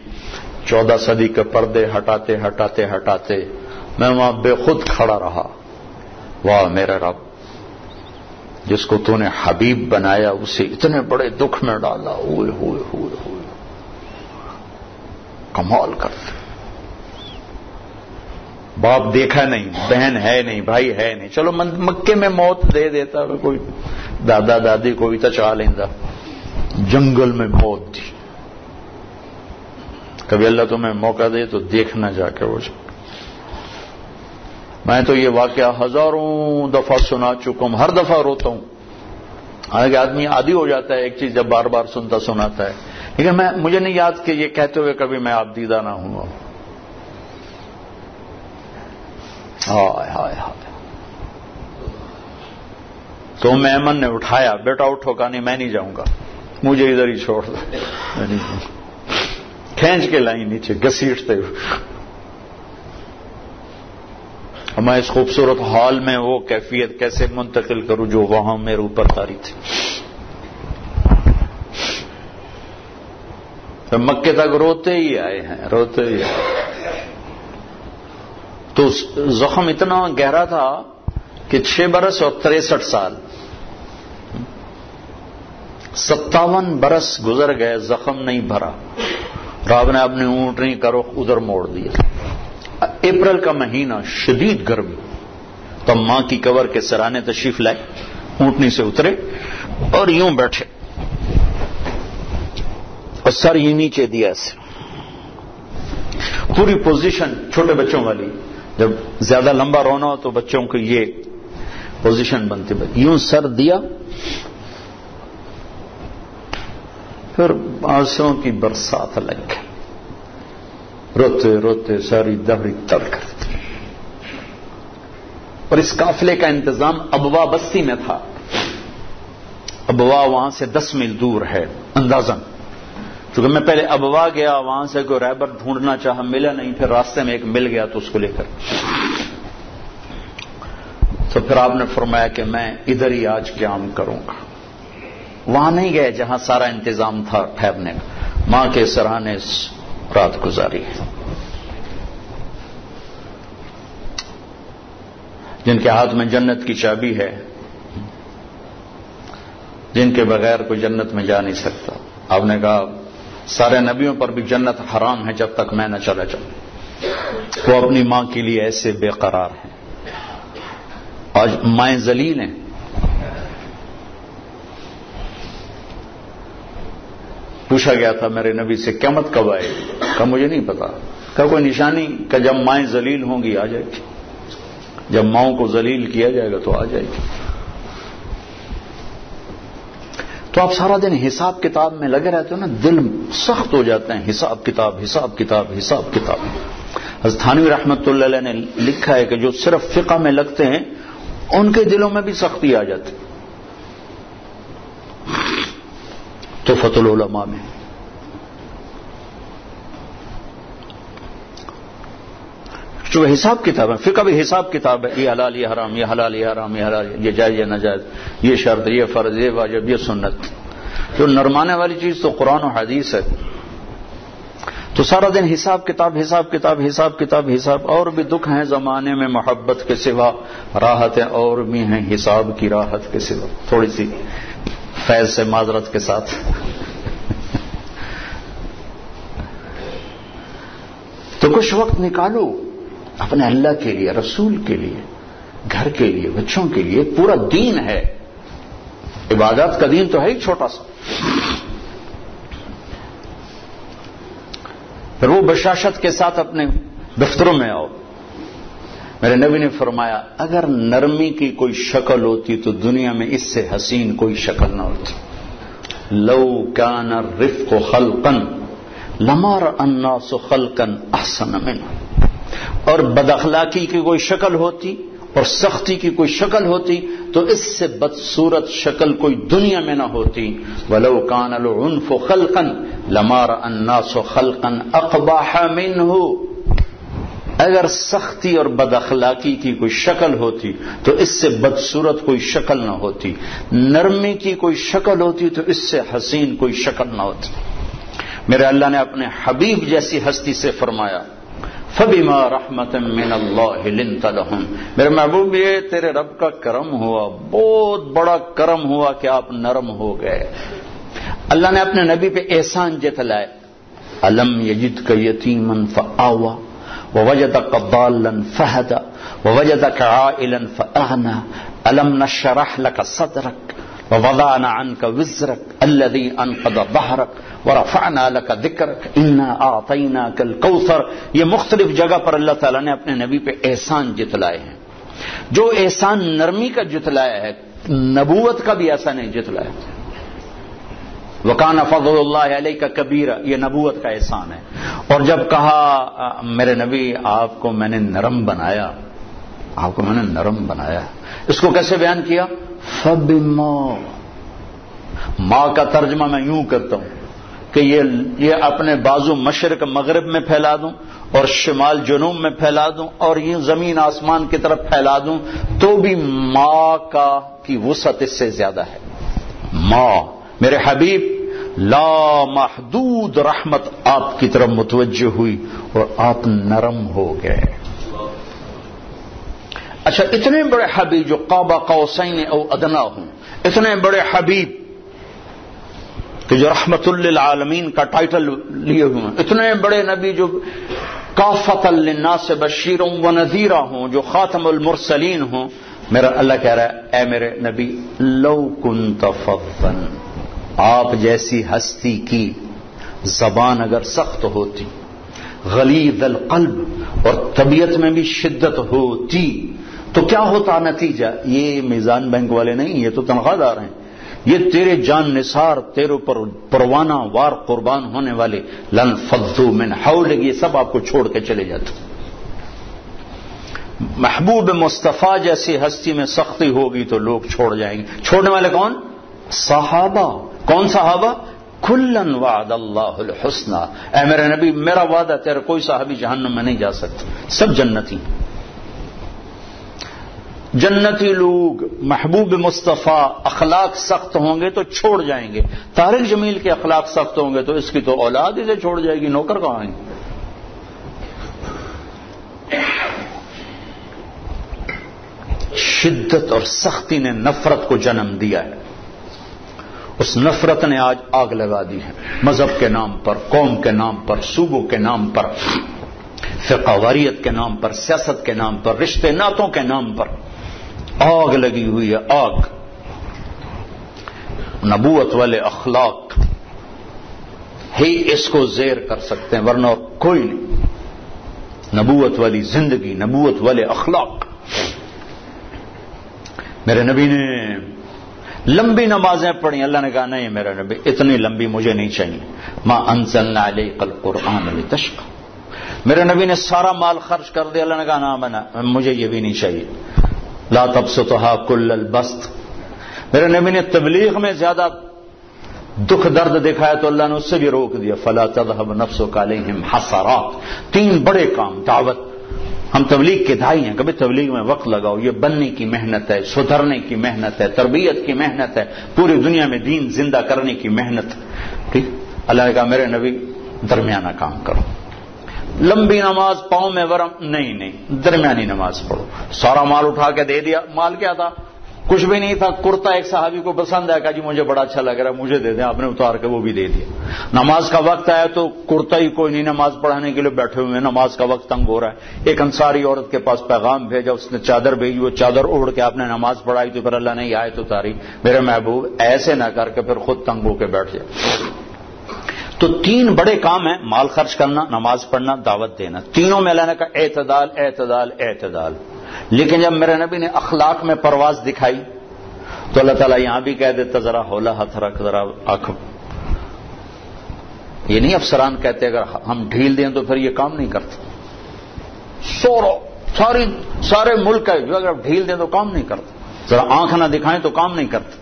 14 صدی کے پردے ہٹاتے ہٹاتے ہٹاتے میں وہاں بے خود کھڑا رہا. واہ میرے رب, جس کو تو نے حبیب بنایا اسے اتنے بڑے دکھ میں ڈالا. ہوئے ہوئے ہوئے ہوئے, کمال کرتے. باپ دیکھا نہیں, بہن ہے نہیں, بھائی ہے نہیں, چلو مکے میں موت دے دیتا, کوئی دادا دادی کوئی تو چاہ لینا. جنگل میں موت دی. کبھی اللہ تمہیں موقع دے تو دیکھنا جا کے وہ. میں تو یہ واقعہ ہزاروں دفعہ سنا چکا ہوں, ہر دفعہ روتا ہوں. حالانکہ آدمی عادی ہو جاتا ہے ایک چیز جب بار بار سنتا سناتا ہے, لیکن مجھے نہیں یاد کہ یہ کہتے ہوئے کبھی میں آپ دیدہ نہ ہوں. ہائے ہائے ہائے. تو ایمن نے اٹھایا, بیٹا اٹھو, کہا نہیں میں نہیں جاؤں گا, مجھے ادھر ہی چھوڑ دو. کھینچ کے لائی نیچے گھسیٹتے ہوئے. میں اس خوبصورت ہال میں وہ کیفیت کیسے منتقل کروں جو وہاں میرے اوپر طاری تھی. تو مکے تک روتے ہی آئے ہیں, روتے ہی آئے. تو زخم اتنا گہرا تھا کہ 6 برس اور 63 سال 57 برس گزر گئے, زخم نہیں بھرا. رب نے اپنی اونٹنی کا رخ ادھر موڑ دیا. اپریل کا مہینہ, شدید گرمی. تو ماں کی قبر کے سرانے تشریف لائے, اونٹنی سے اترے اور یوں بیٹھے اور سر یہ نیچے دیا ایسے. پوری پوزیشن چھوٹے بچوں والی, جب زیادہ لمبا رونا ہو تو بچوں کو یہ پوزیشن بنتی, یوں سر دیا, پھر آنسوں کی برسات لگ گئی. روتے روتے ساری دہڑی تر کرتی. اور اس قافلے کا انتظام ابوا بستی میں تھا. ابوا وہاں سے 10 میل دور ہے اندازاً. چونکہ میں پہلے ابوا گیا, وہاں سے کوئی رہبر ڈھونڈنا چاہا, ملا نہیں, پھر راستے میں ایک مل گیا تو اس کو لے کر. تو پھر آپ نے فرمایا کہ میں ادھر ہی آج قیام کروں گا. وہاں نہیں گئے جہاں سارا انتظام تھا ٹھہرنے کا, ماں کے سرانے رات گزاری. جن کے ہاتھ میں جنت کی چابی ہے, جن کے بغیر کوئی جنت میں جا نہیں سکتا, آپ نے کہا سارے نبیوں پر بھی جنت حرام ہے جب تک میں نہ چلا جاؤں. وہ اپنی ماں کے لیے ایسے بے قرار ہیں. آج مائیں ذلیل ہیں. پوچھا گیا تھا میرے نبی سے قیامت کب آئے گی؟ کہا مجھے نہیں پتا. کہا کوئی نشانی؟ کہ جب مائیں ذلیل ہوں گی آ جائے گی. جب ماؤں کو ذلیل کیا جائے گا تو آ جائے گی. تو آپ سارا دن حساب کتاب میں لگے رہتے ہو نا, دل سخت ہو جاتے ہیں. حساب کتاب حساب کتاب حساب کتاب. حضرت تھانوی رحمۃ اللہ علیہ نے لکھا ہے کہ جو صرف فقہ میں لگتے ہیں ان کے دلوں میں بھی سختی آ جاتی. تحفۃ العلماء میں جو حساب کتاب ہے, فقہ بھی حساب کتاب ہے. یہ حلال یہ حرام, یہ حلال یہ حرام, یہ حلال یہ جائز یہ ناجائز, یہ شرط یہ فرض یہ واجب یہ سنت. جو نرمانے والی چیز تو قرآن و حدیث ہے. تو سارا دن حساب کتاب حساب کتاب حساب کتاب حساب. اور بھی دکھ ہیں زمانے میں محبت کے سوا, راحتیں اور بھی ہیں حساب کی راحت کے سوا. تھوڑی سی فیض سے معذرت کے ساتھ. تو کچھ وقت نکالو اپنے اللہ کے لیے, رسول کے لیے, گھر کے لیے, بچوں کے لیے. پورا دین ہے. عبادات کا دین تو ہے ہی چھوٹا سا. پھر وہ بشاشت کے ساتھ اپنے دفتروں میں آؤ. میرے نبی نے فرمایا اگر نرمی کی کوئی شکل ہوتی تو دنیا میں اس سے حسین کوئی شکل نہ ہوتی. لو کان الرفق خلقا لما رأى الناس خلقا احسن منه. اور بد اخلاقی کی کوئی شکل ہوتی اور سختی کی کوئی شکل ہوتی تو اس سے بدصورت شکل کوئی دنیا میں نہ ہوتی. ولو کان العنف خلقا لما رأى الناس خلقا اقبح منه. اگر سختی اور بد اخلاقی کی کوئی شکل ہوتی تو اس سے بدصورت کوئی شکل نہ ہوتی. نرمی کی کوئی شکل ہوتی تو اس سے حسین کوئی شکل نہ ہوتی. میرے اللہ نے اپنے حبیب جیسی ہستی سے فرمایا فَبِمَا رَحْمَةٍ مِّنَ اللَّهِ لِنْتَ لَهُمْ. میرے محبوب یہ تیرے رب کا کرم ہوا, بہت بڑا کرم ہوا کہ آپ نرم ہو گئے. اللہ نے اپنے نبی پہ احسان جتلائے. أَلَمْ يَجِدْكَ يَتِيمًا فَآوَى وَوَجَدَكَ ضَالًّا فَهَدَى وَوَجَدَكَ عَائِلًا فَأَغْنَى أَلَمْ نَشْرَحْ لَكَ صَدْرَكَ وَوَضَعْنَا عَنْكَ وِزْرَكَ الَّذِي أَنقَضَ ظَهْرَكَ وَرَفَعْنَا لَكَ ذِكْرَكَ إِنَّا أَعْطَيْنَاكَ الْكَوْثَرَ. یہ مختلف جگہ پر اللہ تعالیٰ نے اپنے نبی پہ احسان جتلائے ہیں. جو احسان نرمی کا جتلایا ہے نبوت کا بھی ایسا نہیں جتلایا. وَكَانَ فَضْلُ اللَّهِ عَلَيْكَ كَبِيرًا, یہ نبوت کا احسان ہے. اور جب کہا میرے نبی آپ کو میں نے نرم بنایا, آپ کو میں نے نرم بنایا, اس کو کیسے بیان کیا؟ فَبِمَا. ماں کا ترجمہ میں یوں کرتا ہوں کہ یہ اپنے بازو مشرق مغرب میں پھیلا دوں اور شمال جنوب میں پھیلا دوں اور یہ زمین آسمان کی طرف پھیلا دوں تو بھی ماں کی وسعت اس سے زیادہ ہے. ماں میرے حبیب لا محدود رحمت آپ کی طرف متوجہ ہوئی اور آپ نرم ہو گئے. اچھا, اتنے بڑے حبیب جو قاب قوسین او ادنا ہوں, اتنے بڑے حبیب کہ جو رحمت للعالمین کا ٹائٹل لیے ہوئے ہیں, اتنے بڑے نبی جو کافۃ للناس بشیر و نذیرا ہوں, جو خاتم المرسلین ہوں. میرا اللہ کہہ رہا ہے اے میرے نبی لو کنت فظا, آپ جیسی ہستی کی زبان اگر سخت ہوتی, غلیظ القلب اور طبیعت میں بھی شدت ہوتی تو کیا ہوتا نتیجہ؟ یہ میزان بینک والے نہیں, یہ تو تنخواہ دار ہیں. یہ تیرے جان نثار, تیرے پر پروانہ وار قربان ہونے والے لن فضوا من حولک, یہ سب آپ کو چھوڑ کے چلے جاتے. محبوب مصطفیٰ جیسی ہستی میں سختی ہوگی تو لوگ چھوڑ جائیں گے. چھوڑنے والے کون؟ صحابہ. کون صحابہ؟ کلن وعد اللہ الحسنى. اے میرے نبی میرا وعدہ تیرا کوئی صحابی جہنم میں نہیں جا سکتا, سب جنتی. جنتی لوگ محبوب مصطفیٰ اخلاق سخت ہوں گے تو چھوڑ جائیں گے. طارق جمیل کے اخلاق سخت ہوں گے تو اس کی تو اولاد اسے چھوڑ جائے گی, نوکر کہاں آئیں گے. شدت اور سختی نے نفرت کو جنم دیا ہے. اس نفرت نے آج آگ لگا دی ہے، مذہب کے نام پر، قوم کے نام پر، صوبوں کے نام پر، فقہ واریت کے نام پر، سیاست کے نام پر، رشتے ناتوں کے نام پر آگ لگی ہوئی ہے، آگ۔ نبوت والے اخلاق ہی اس کو زیر کر سکتے ہیں، ورنہ اور کوئی نہیں۔ نبوت والی زندگی، نبوت والے اخلاق۔ میرے نبی نے لمبی نمازیں پڑھی، اللہ نے کہا نہیں میرا نبی اتنی لمبی مجھے نہیں چاہیے، ما انزلنا علیک القرآن لتشقى۔ میرے نبی نے سارا مال خرچ کر دیا، اللہ نے کہا نہ مجھے یہ بھی نہیں چاہیے، لا تبسطها كل البسط۔ میرے نبی نے تبلیغ میں زیادہ دکھ درد دکھایا تو اللہ نے اس سے بھی روک دیا، فلا تذهب نفسك عليهم حسرات۔ تین بڑے کام، دعوت، ہم تبلیغ کے داعی ہیں، کبھی تبلیغ میں وقت لگاؤ، یہ بننے کی محنت ہے، سدھرنے کی محنت ہے، تربیت کی محنت ہے، پوری دنیا میں دین زندہ کرنے کی محنت۔ ٹھیک، اللہ نے کہا میرے نبی درمیانہ کام کرو، لمبی نماز پاؤں میں ورم نہیں، درمیانی نماز پڑھو۔ سارا مال اٹھا کے دے دیا، مال کیا تھا؟ کچھ بھی نہیں تھا، کرتا ایک صحابی کو پسند آیا، کہا جی مجھے بڑا اچھا لگ رہا ہے مجھے دے دیں، آپ نے اتار کے وہ بھی دے دیا۔ نماز کا وقت آیا تو کرتا ہی کوئی نہیں، نماز پڑھانے کے لیے بیٹھے ہوئے ہیں، نماز کا وقت تنگ ہو رہا ہے۔ ایک انصاری عورت کے پاس پیغام بھیجا، اس نے چادر بھیجی، وہ چادر اوڑھ کے آپ نے نماز پڑھائی تو پھر اللہ نے یہ آیت اتاری، میرے محبوب ایسے نہ کر کے پھر خود تنگ ہو کے بیٹھ جائے۔ تو تین بڑے کام ہیں، مال خرچ کرنا، نماز پڑھنا، دعوت دینا، تینوں میں اللہ نے کہا اعتدال اعتدال اعتدال۔ لیکن جب میرے نبی نے اخلاق میں پرواز دکھائی تو اللہ تعالیٰ یہاں بھی کہہ دیتا ذرا ہولا ہاتھ رکھ، ذرا آنکھ۔ یہ نہیں افسران کہتے اگر ہم ڈھیل دیں تو پھر یہ کام نہیں کرتے، سارے ملک ہے جو اگر ڈھیل دیں تو کام نہیں کرتے، ذرا آنکھ نہ دکھائیں تو کام نہیں کرتے۔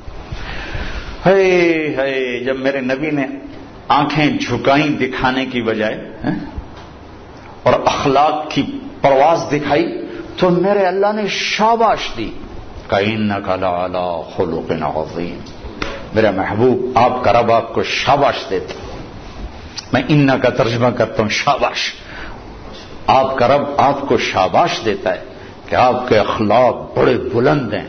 جب میرے نبی نے آنکھیں جھکائیں دکھانے کی بجائے اور اخلاق کی پرواز دکھائی تو میرے اللہ نے شاباش دی، کَإِنَّكَ لَعَلَىٰ خُلُقٍ عَظِيمٍ۔ میرا محبوب آپ کا رب آپ کو شاباش دیتا، میں اِنَّ کا ترجمہ کرتا ہوں شاباش۔ آپ کا رب آپ کو شاباش دیتا ہے کہ آپ کے اخلاق بڑے بلند ہیں۔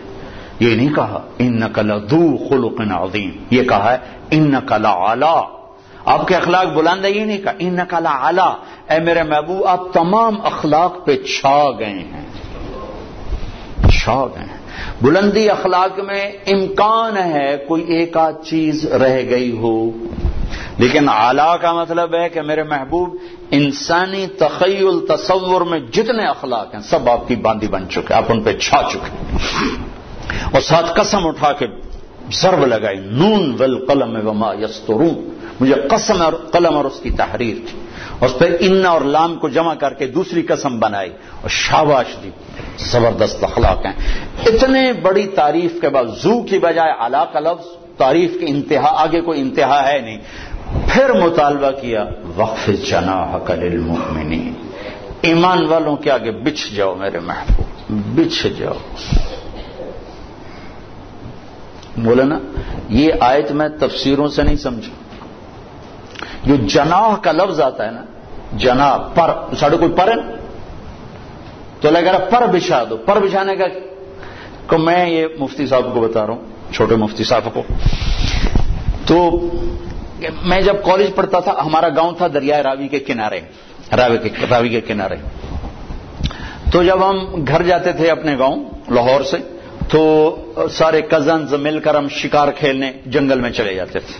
یہ نہیں کہا اِنَّكَ لَذُو خُلُقٍ عَظِيمٍ، یہ کہا ہے اِنَّكَ لَعَلَىٰ، آپ کے اخلاق بلند ہے، یہ نہیں کہا اِنَّكَ لَعَلَىٰ، اے میرے محبوب آپ تمام اخلاق پہ چھا گئے ہیں، چھا گئے ہیں۔ بلندی اخلاق میں امکان ہے کوئی ایک آدھ چیز رہ گئی ہو، لیکن اعلیٰ کا مطلب ہے کہ میرے محبوب انسانی تخیل تصور میں جتنے اخلاق ہیں سب آپ کی باندھی بن چکے، آپ ان پہ چھا چکے۔ اور ساتھ قسم اٹھا کے ضرب لگائی، نون والقلم وما یسطرون، مجھے قسم اور قلم اور اس کی تحریر تھی، اور اس پہ ان اور لام کو جمع کر کے دوسری قسم بنائی اور شاباش دی۔ زبردست اخلاق ہیں۔ اتنے بڑی تعریف کے بعد ذو کی بجائے علا کا لفظ، تعریف کی انتہا، آگے کوئی انتہا ہے نہیں۔ پھر مطالبہ کیا وَخْفِضْ جَنَاحَكَ لِلْمُؤْمِنِينَ، ایمان والوں کے آگے بچھ جاؤ میرے محبوب، بچھ جاؤ۔ بولے نا یہ آیت میں تفسیروں سے نہیں سمجھا، جو جناح کا لفظ آتا ہے نا، جناح پر، ساڑھے کوئی پر ہے تو لگا رہا پر بچھا دو، پر بچھانے کا کہ میں یہ مفتی صاحب کو بتا رہا ہوں، چھوٹے مفتی صاحب کو، تو میں جب کالج پڑھتا تھا ہمارا گاؤں تھا دریائے راوی کے کنارے، راوی کے کنارے، تو جب ہم گھر جاتے تھے اپنے گاؤں لاہور سے تو سارے کزنز مل کر ہم شکار کھیلنے جنگل میں چلے جاتے تھے،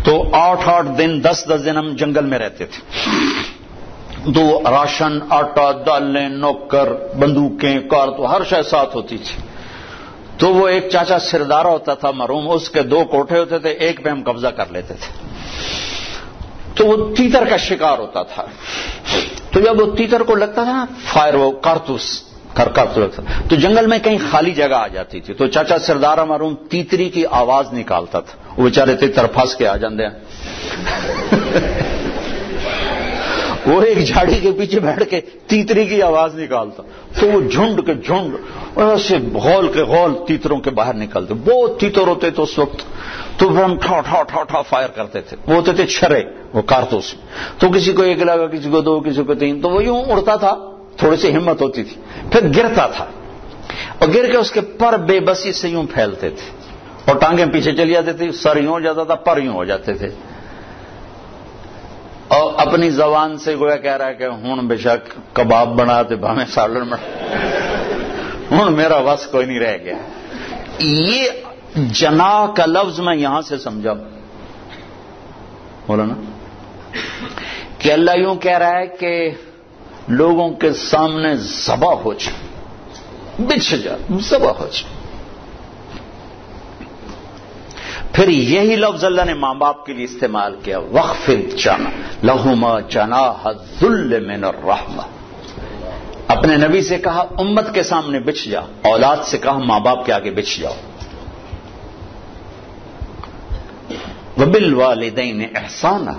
تو 8 دن 10 دن ہم جنگل میں رہتے تھے، تو راشن، آٹا، دالیں، نوکر، بندوقیں، کار، تو ہر شے ساتھ ہوتی تھی۔ تو وہ ایک چاچا سردارہ ہوتا تھا مرحوم، اس کے 2 کوٹھے ہوتے تھے، ایک پہ ہم قبضہ کر لیتے تھے، تو وہ تیتر کا شکار ہوتا تھا، تو جب وہ تیتر کو لگتا تھا نا فائر، وہ کارتوس لگتا، تو جنگل میں کہیں خالی جگہ آ جاتی تھی، تو چاچا سردارہ مرحوم تیتری کی آواز نکالتا تھا، وہ بیچارے تیتر پھنس کے آ جاندے ہیں وہ ایک جھاڑی کے پیچھے بیٹھ کے تیتری کی آواز نکالتا، تو وہ جھنڈ کے جھنڈ ایسے غول کے غول تیتروں کے باہر نکلتے، بہت تیتر ہوتے تھے اس وقت، تو پھر ہم ٹھا ٹھا ٹھا ٹھا فائر کرتے تھے، وہ ہوتے تھے چھرے، وہ کارتوس، تو کسی کو 1 لگا، کسی کو 2، کسی کو 3، تو وہ یوں اڑتا تھا، تھوڑی سی ہمت ہوتی تھی، پھر گرتا تھا، اور گر کے اس کے پر بے بسی سے یوں پھیلتے تھے، اور ٹانگیں پیچھے چلی جاتی تھی، سر یوں ہو جاتا تھا، پر یوں ہو جاتے تھے، اور اپنی زبان سے گویا کہہ رہا ہے کہ ہوں بے شک کباب بنا تو بھاویں سالن بنا، ہوں میرا وس کوئی نہیں رہ گیا۔ یہ جناح کا لفظ میں یہاں سے سمجھا بولا نا کہ اللہ یوں کہہ رہا ہے کہ لوگوں کے سامنے ذبح ہو جا، بچھ جا، ذبح ہو جا۔ پھر یہی لفظ اللہ نے ماں باپ کے لیے استعمال کیا، وَخْفِضْ لَهُمَا جَنَاحَ الذُّلِّ مِنَ الرَّحْمَةِ، اپنے نبی سے کہا امت کے سامنے بچھ جا، اولاد سے کہا ماں باپ کے آگے بچھ جاؤ۔ وَبِالْوَالِدَيْنِ إِحْسَانًا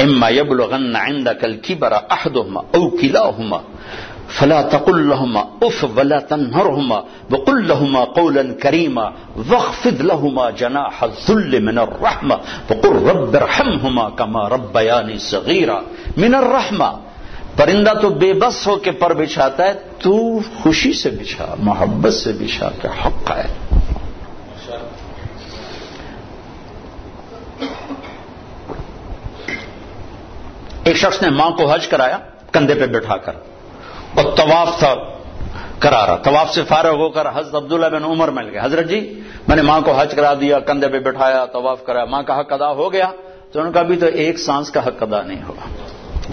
إِمَّا يَبْلُغَنَّ عِندَكَ الْكِبَرَ أَحَدُهُمَا أَوْ كِلَاهُمَا فلا تقل لهما اف ولا تنهرهما وقل لهما قولا كريما واخفض لهما جناح الذل من الرحمة وقل رب ارحمهما كما ربياني صغيرا۔ من الرحمة، پرندہ تو بے بس ہو کے پر بچھاتا ہے، تو خوشی سے بچھا، محبت سے بچھا کے حق ہے۔ ایک شخص نے ماں کو حج کرایا کندھے پہ بٹھا کر، اور طواف تھا کرا رہا، طواف سے فارغ ہو کر حضرت عبداللہ بن عمر مل گئے، حضرت جی میں نے ماں کو حج کرا دیا، کندھے پہ بٹھایا، طواف کرایا، ماں کا حق ادا ہو گیا؟ تو انہوں نے کہا ابھی تو ایک سانس کا حق ادا نہیں ہوا،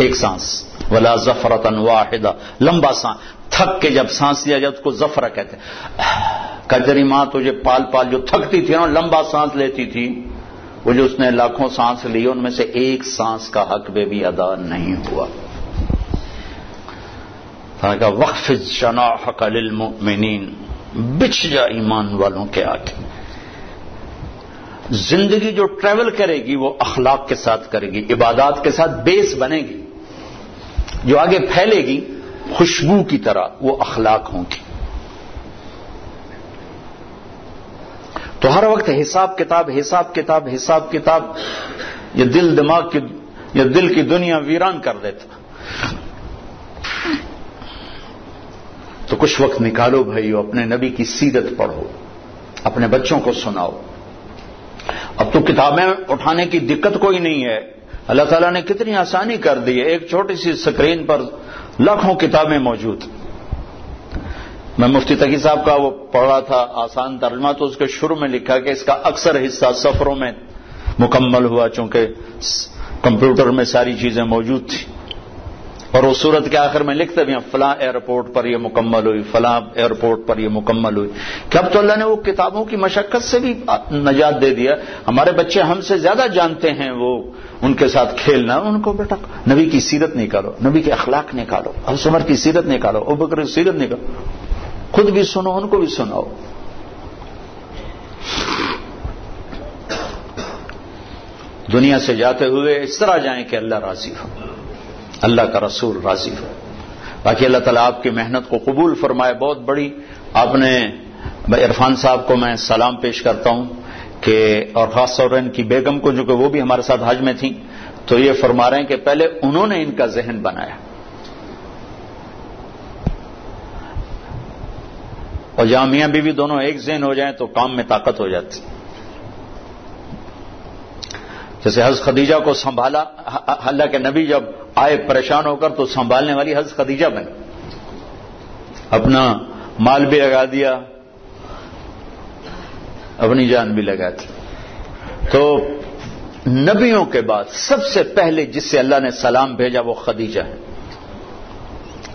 ایک سانس، ولا زفرۃ واحدہ، لمبا سانس، تھک کے جب سانس لیا جب اس کو زفرہ کہتے ہیں۔ کہ تیری ماں تجھے پال پال جو تھکتی تھی نا، لمبا سانس لیتی تھی، وہ جو اس نے لاکھوں سانس لی ان میں سے ایک سانس کا حق بھی ادا نہیں ہوا۔ کہا وَخْفِضْ جَنَاحَكَ لِلْمُؤْمِنِينَ، بچھ جا ایمان والوں کے آگے۔ زندگی جو ٹریول کرے گی وہ اخلاق کے ساتھ کرے گی، عبادات کے ساتھ بیس بنے گی، جو آگے پھیلے گی خوشبو کی طرح وہ اخلاق ہوں گی۔ تو ہر وقت حساب کتاب حساب کتاب حساب کتاب، یہ دل دماغ کی، یہ دل کی دنیا ویران کر دیتا۔ تو کچھ وقت نکالو بھائیو، اپنے نبی کی سیرت پڑھو، اپنے بچوں کو سناؤ۔ اب تو کتابیں اٹھانے کی دقت کوئی نہیں ہے، اللہ تعالیٰ نے کتنی آسانی کر دی ہے، ایک چھوٹی سی سکرین پر لاکھوں کتابیں موجود۔ میں مفتی تقی صاحب کا وہ پڑھ رہا تھا آسان ترجمہ، تو اس کے شروع میں لکھا کہ اس کا اکثر حصہ سفروں میں مکمل ہوا، چونکہ کمپیوٹر میں ساری چیزیں موجود تھیں، اور وہ صورت کے آخر میں لکھتے بھی ہیں فلاں ایئرپورٹ پر یہ مکمل ہوئی، فلاں ایئرپورٹ پر یہ مکمل ہوئی۔ کہ اب تو اللہ نے وہ کتابوں کی مشقت سے بھی نجات دے دیا۔ ہمارے بچے ہم سے زیادہ جانتے ہیں وہ ان کے ساتھ کھیلنا، ان کو بیٹا نبی کی سیرت نکالو، نبی کے اخلاق نکالو، حضرت عمر کی سیرت نکالو، ابوبکر کی سیرت نکالو، خود بھی سنو ان کو بھی سناؤ۔ دنیا سے جاتے ہوئے اس طرح جائیں کہ اللہ راضی ہو، اللہ کا رسول راضی ہو۔ باقی اللہ تعالیٰ آپ کی محنت کو قبول فرمائے۔ بہت بڑی آپ نے عرفان صاحب کو میں سلام پیش کرتا ہوں کہ، اور خاص طور پر ان کی بیگم کو جو کہ وہ بھی ہمارے ساتھ حج میں تھیں، تو یہ فرما رہے ہیں کہ پہلے انہوں نے ان کا ذہن بنایا، اور جہاں میاں بیوی دونوں ایک ذہن ہو جائیں تو کام میں طاقت ہو جاتی۔ جیسے حضرت خدیجہ کو سنبھالا، اللہ کے نبی جب آئے پریشان ہو کر تو سنبھالنے والی حضرت خدیجہ بنی، اپنا مال بھی لگا دیا، اپنی جان بھی لگا دی۔ تو نبیوں کے بعد سب سے پہلے جس سے اللہ نے سلام بھیجا وہ خدیجہ ہے۔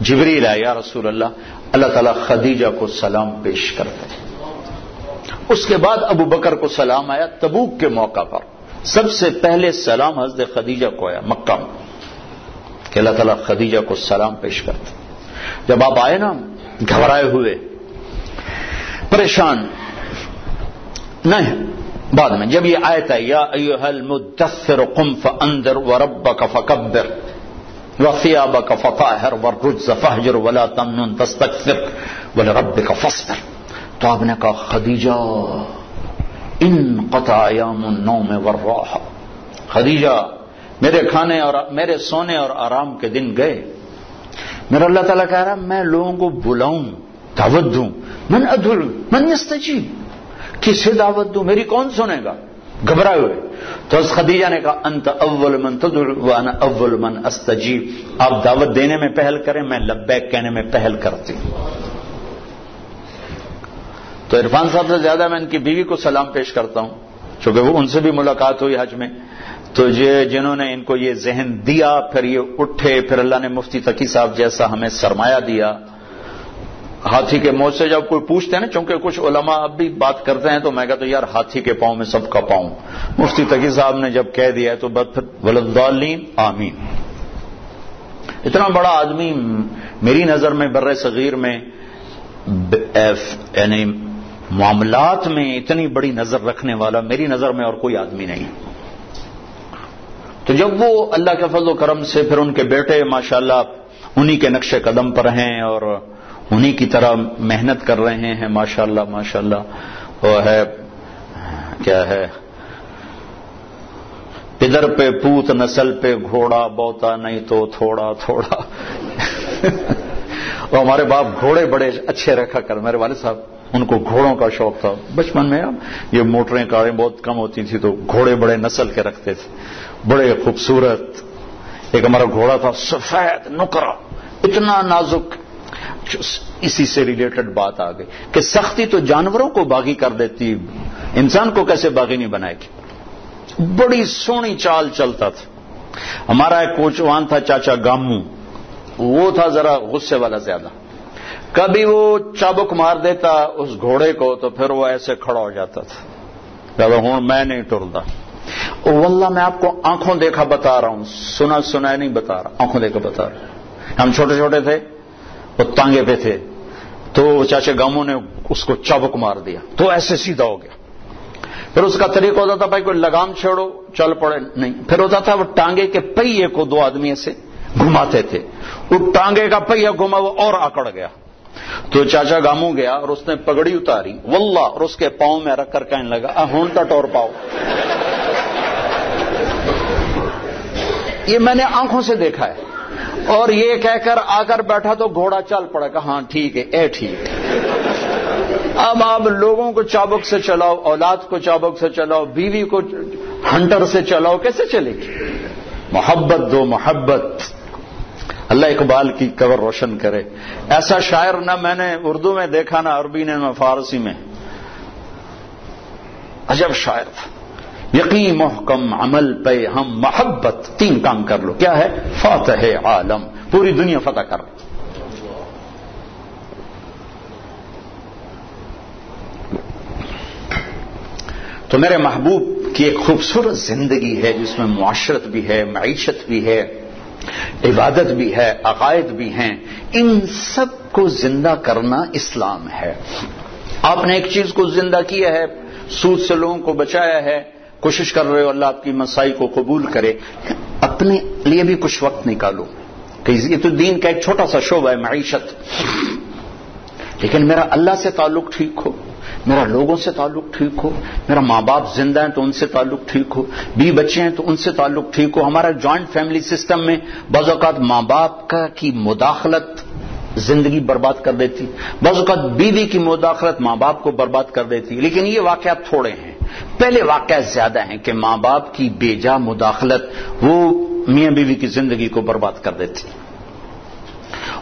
جبریل آیا، یا رسول اللہ تعالیٰ خدیجہ کو سلام پیش کرتے ہیں۔ اس کے بعد ابو بکر کو سلام آیا تبوک کے موقع پر، سب سے پہلے سلام حضرت خدیجہ کو آیا مکہ میں کہ اللہ تعالیٰ خدیجہ کو سلام پیش کرتے۔ جب آپ آئے نا گھبرائے ہوئے پریشان نہیں، بعد میں جب یہ آیت ہے یا ایھا المدثر قم فانذر وربک فکبر وثیابک فطہر والرجز فاہجر ولا تمنن تستکثر ولربک فاصبر، تو آپ نے کہا خدیجہ انقطع ایام النوم والراحہ، خدیجہ میرے کھانے اور میرے سونے اور آرام کے دن گئے۔ میرا اللہ تعالیٰ کہہ رہا میں لوگوں کو بلاؤں، دعوت دوں، من ادعو من یستجیب، کسے دعوت دوں، میری کون سنے گا؟ گھبرائے ہوئے. تو خدیجہ نے کہا انت اول من تدعو وانا اول من استجیب، آپ دعوت دینے میں پہل کریں، میں لبیک کہنے میں پہل کرتی. تو عرفان صاحب سے زیادہ میں ان کی بیوی کو سلام پیش کرتا ہوں، چونکہ وہ ان سے بھی ملاقات ہوئی حج میں. تو جنہوں نے ان کو یہ ذہن دیا، پھر یہ اٹھے، پھر اللہ نے مفتی تقی صاحب جیسا ہمیں سرمایہ دیا. ہاتھی کے موت سے جب کوئی پوچھتے ہیں نا، چونکہ کچھ علماء اب بھی بات کرتے ہیں، تو میں کہتا ہوں یار ہاتھی کے پاؤں میں سب کا پاؤں. مفتی تقی صاحب نے جب کہہ دیا تو بس پھر وللضالین آمین. اتنا بڑا آدمی میری نظر میں بر صغیر میں یعنی معاملات میں اتنی بڑی نظر رکھنے والا میری نظر میں اور کوئی آدمی نہیں. تو جب وہ اللہ کے فضل و کرم سے پھر ان کے بیٹے ماشاءاللہ انہی کے نقش قدم پر ہیں اور انہی کی طرح محنت کر رہے ہیں ماشاءاللہ ماشاءاللہ. وہ ہے کیا ہے، پدر پہ پوت نسل پہ گھوڑا بوتا نہیں تو تھوڑا تھوڑا. اور ہمارے باپ گھوڑے بڑے اچھے رکھا کر، میرے والد صاحب ان کو گھوڑوں کا شوق تھا بچپن میں. یہ موٹریں کاریں بہت کم ہوتی تھی تو گھوڑے بڑے نسل کے رکھتے تھے، بڑے خوبصورت. ایک ہمارا گھوڑا تھا سفید نکرا، اتنا نازک. اسی سے ریلیٹڈ بات آ گئی کہ سختی تو جانوروں کو باغی کر دیتی، انسان کو کیسے باغی نہیں بنائے گی. بڑی سونی چال چلتا تھا. ہمارا ایک کوچوان تھا چاچا گامو، وہ تھا ذرا غصے والا زیادہ. کبھی وہ چابک مار دیتا اس گھوڑے کو تو پھر وہ ایسے کھڑا ہو جاتا تھا، کہ ہوں میں نہیں ٹرتا. واللہ میں آپ کو آنکھوں دیکھا بتا رہا ہوں، سنا سنا نہیں بتا رہا، آنکھوں دیکھا بتا رہا ہوں. ہم چھوٹے چھوٹے تھے، وہ تانگے پہ تھے، تو چاچا گاموں نے اس کو چابک مار دیا تو ایسے سیدھا ہو گیا. پھر اس کا طریقہ ہوتا تھا بھائی کوئی لگام چھیڑو چل پڑے، نہیں. پھر ہوتا تھا وہ ٹانگے کے پہیے کو دو آدمی ایسے گھماتے تھے، وہ ٹانگے کا پہیا گھما وہ اور آکڑ گیا. تو چاچا گامو گیا اور اس نے پگڑی اتاری واللہ اور اس کے پاؤں میں رکھ کر کہنے لگا ہون تا ٹور پاؤ. یہ میں نے آنکھوں سے دیکھا ہے. اور یہ کہہ کر آ کر بیٹھا تو گھوڑا چل پڑا کہ ہاں ٹھیک ہے اے ٹھیک. اب آپ لوگوں کو چابک سے چلاؤ، اولاد کو چابک سے چلاؤ، بیوی کو ہنٹر سے چلاؤ، کیسے چلے گی؟ محبت دو محبت. اللہ اقبال کی قبر روشن کرے. ایسا شاعر نہ میں نے اردو میں دیکھا نہ عربی نے نہ فارسی میں. عجب شاعر تھا. یقین محکم عمل پہ ہم محبت، تین کام کر لو. کیا ہے؟ فاتح عالم، پوری دنیا فتح کر. تو میرے محبوب کی ایک خوبصورت زندگی ہے جس میں معاشرت بھی ہے، معیشت بھی ہے، عبادت بھی ہے، عقائد بھی ہیں. ان سب کو زندہ کرنا اسلام ہے. آپ نے ایک چیز کو زندہ کیا ہے، سود سے لوگوں کو بچایا ہے، کوشش کر رہے ہو اللہ آپ کی مسائی کو قبول کرے. اپنے لیے بھی کچھ وقت نکالو کہ یہ تو دین کا ایک چھوٹا سا شعبہ ہے معیشت، لیکن میرا اللہ سے تعلق ٹھیک ہو، میرا لوگوں سے تعلق ٹھیک ہو، میرا ماں باپ زندہ ہیں تو ان سے تعلق ٹھیک ہو، بیوی بچے ہیں تو ان سے تعلق ٹھیک ہو. ہمارا جوائنٹ فیملی سسٹم میں بعض اوقات ماں باپ کی مداخلت زندگی برباد کر دیتی، بعض اوقات بیوی کی مداخلت ماں باپ کو برباد کر دیتی. لیکن یہ واقعات تھوڑے ہیں، پہلے واقعات زیادہ ہیں کہ ماں باپ کی بے جا مداخلت وہ میاں بیوی کی زندگی کو برباد کر دیتی.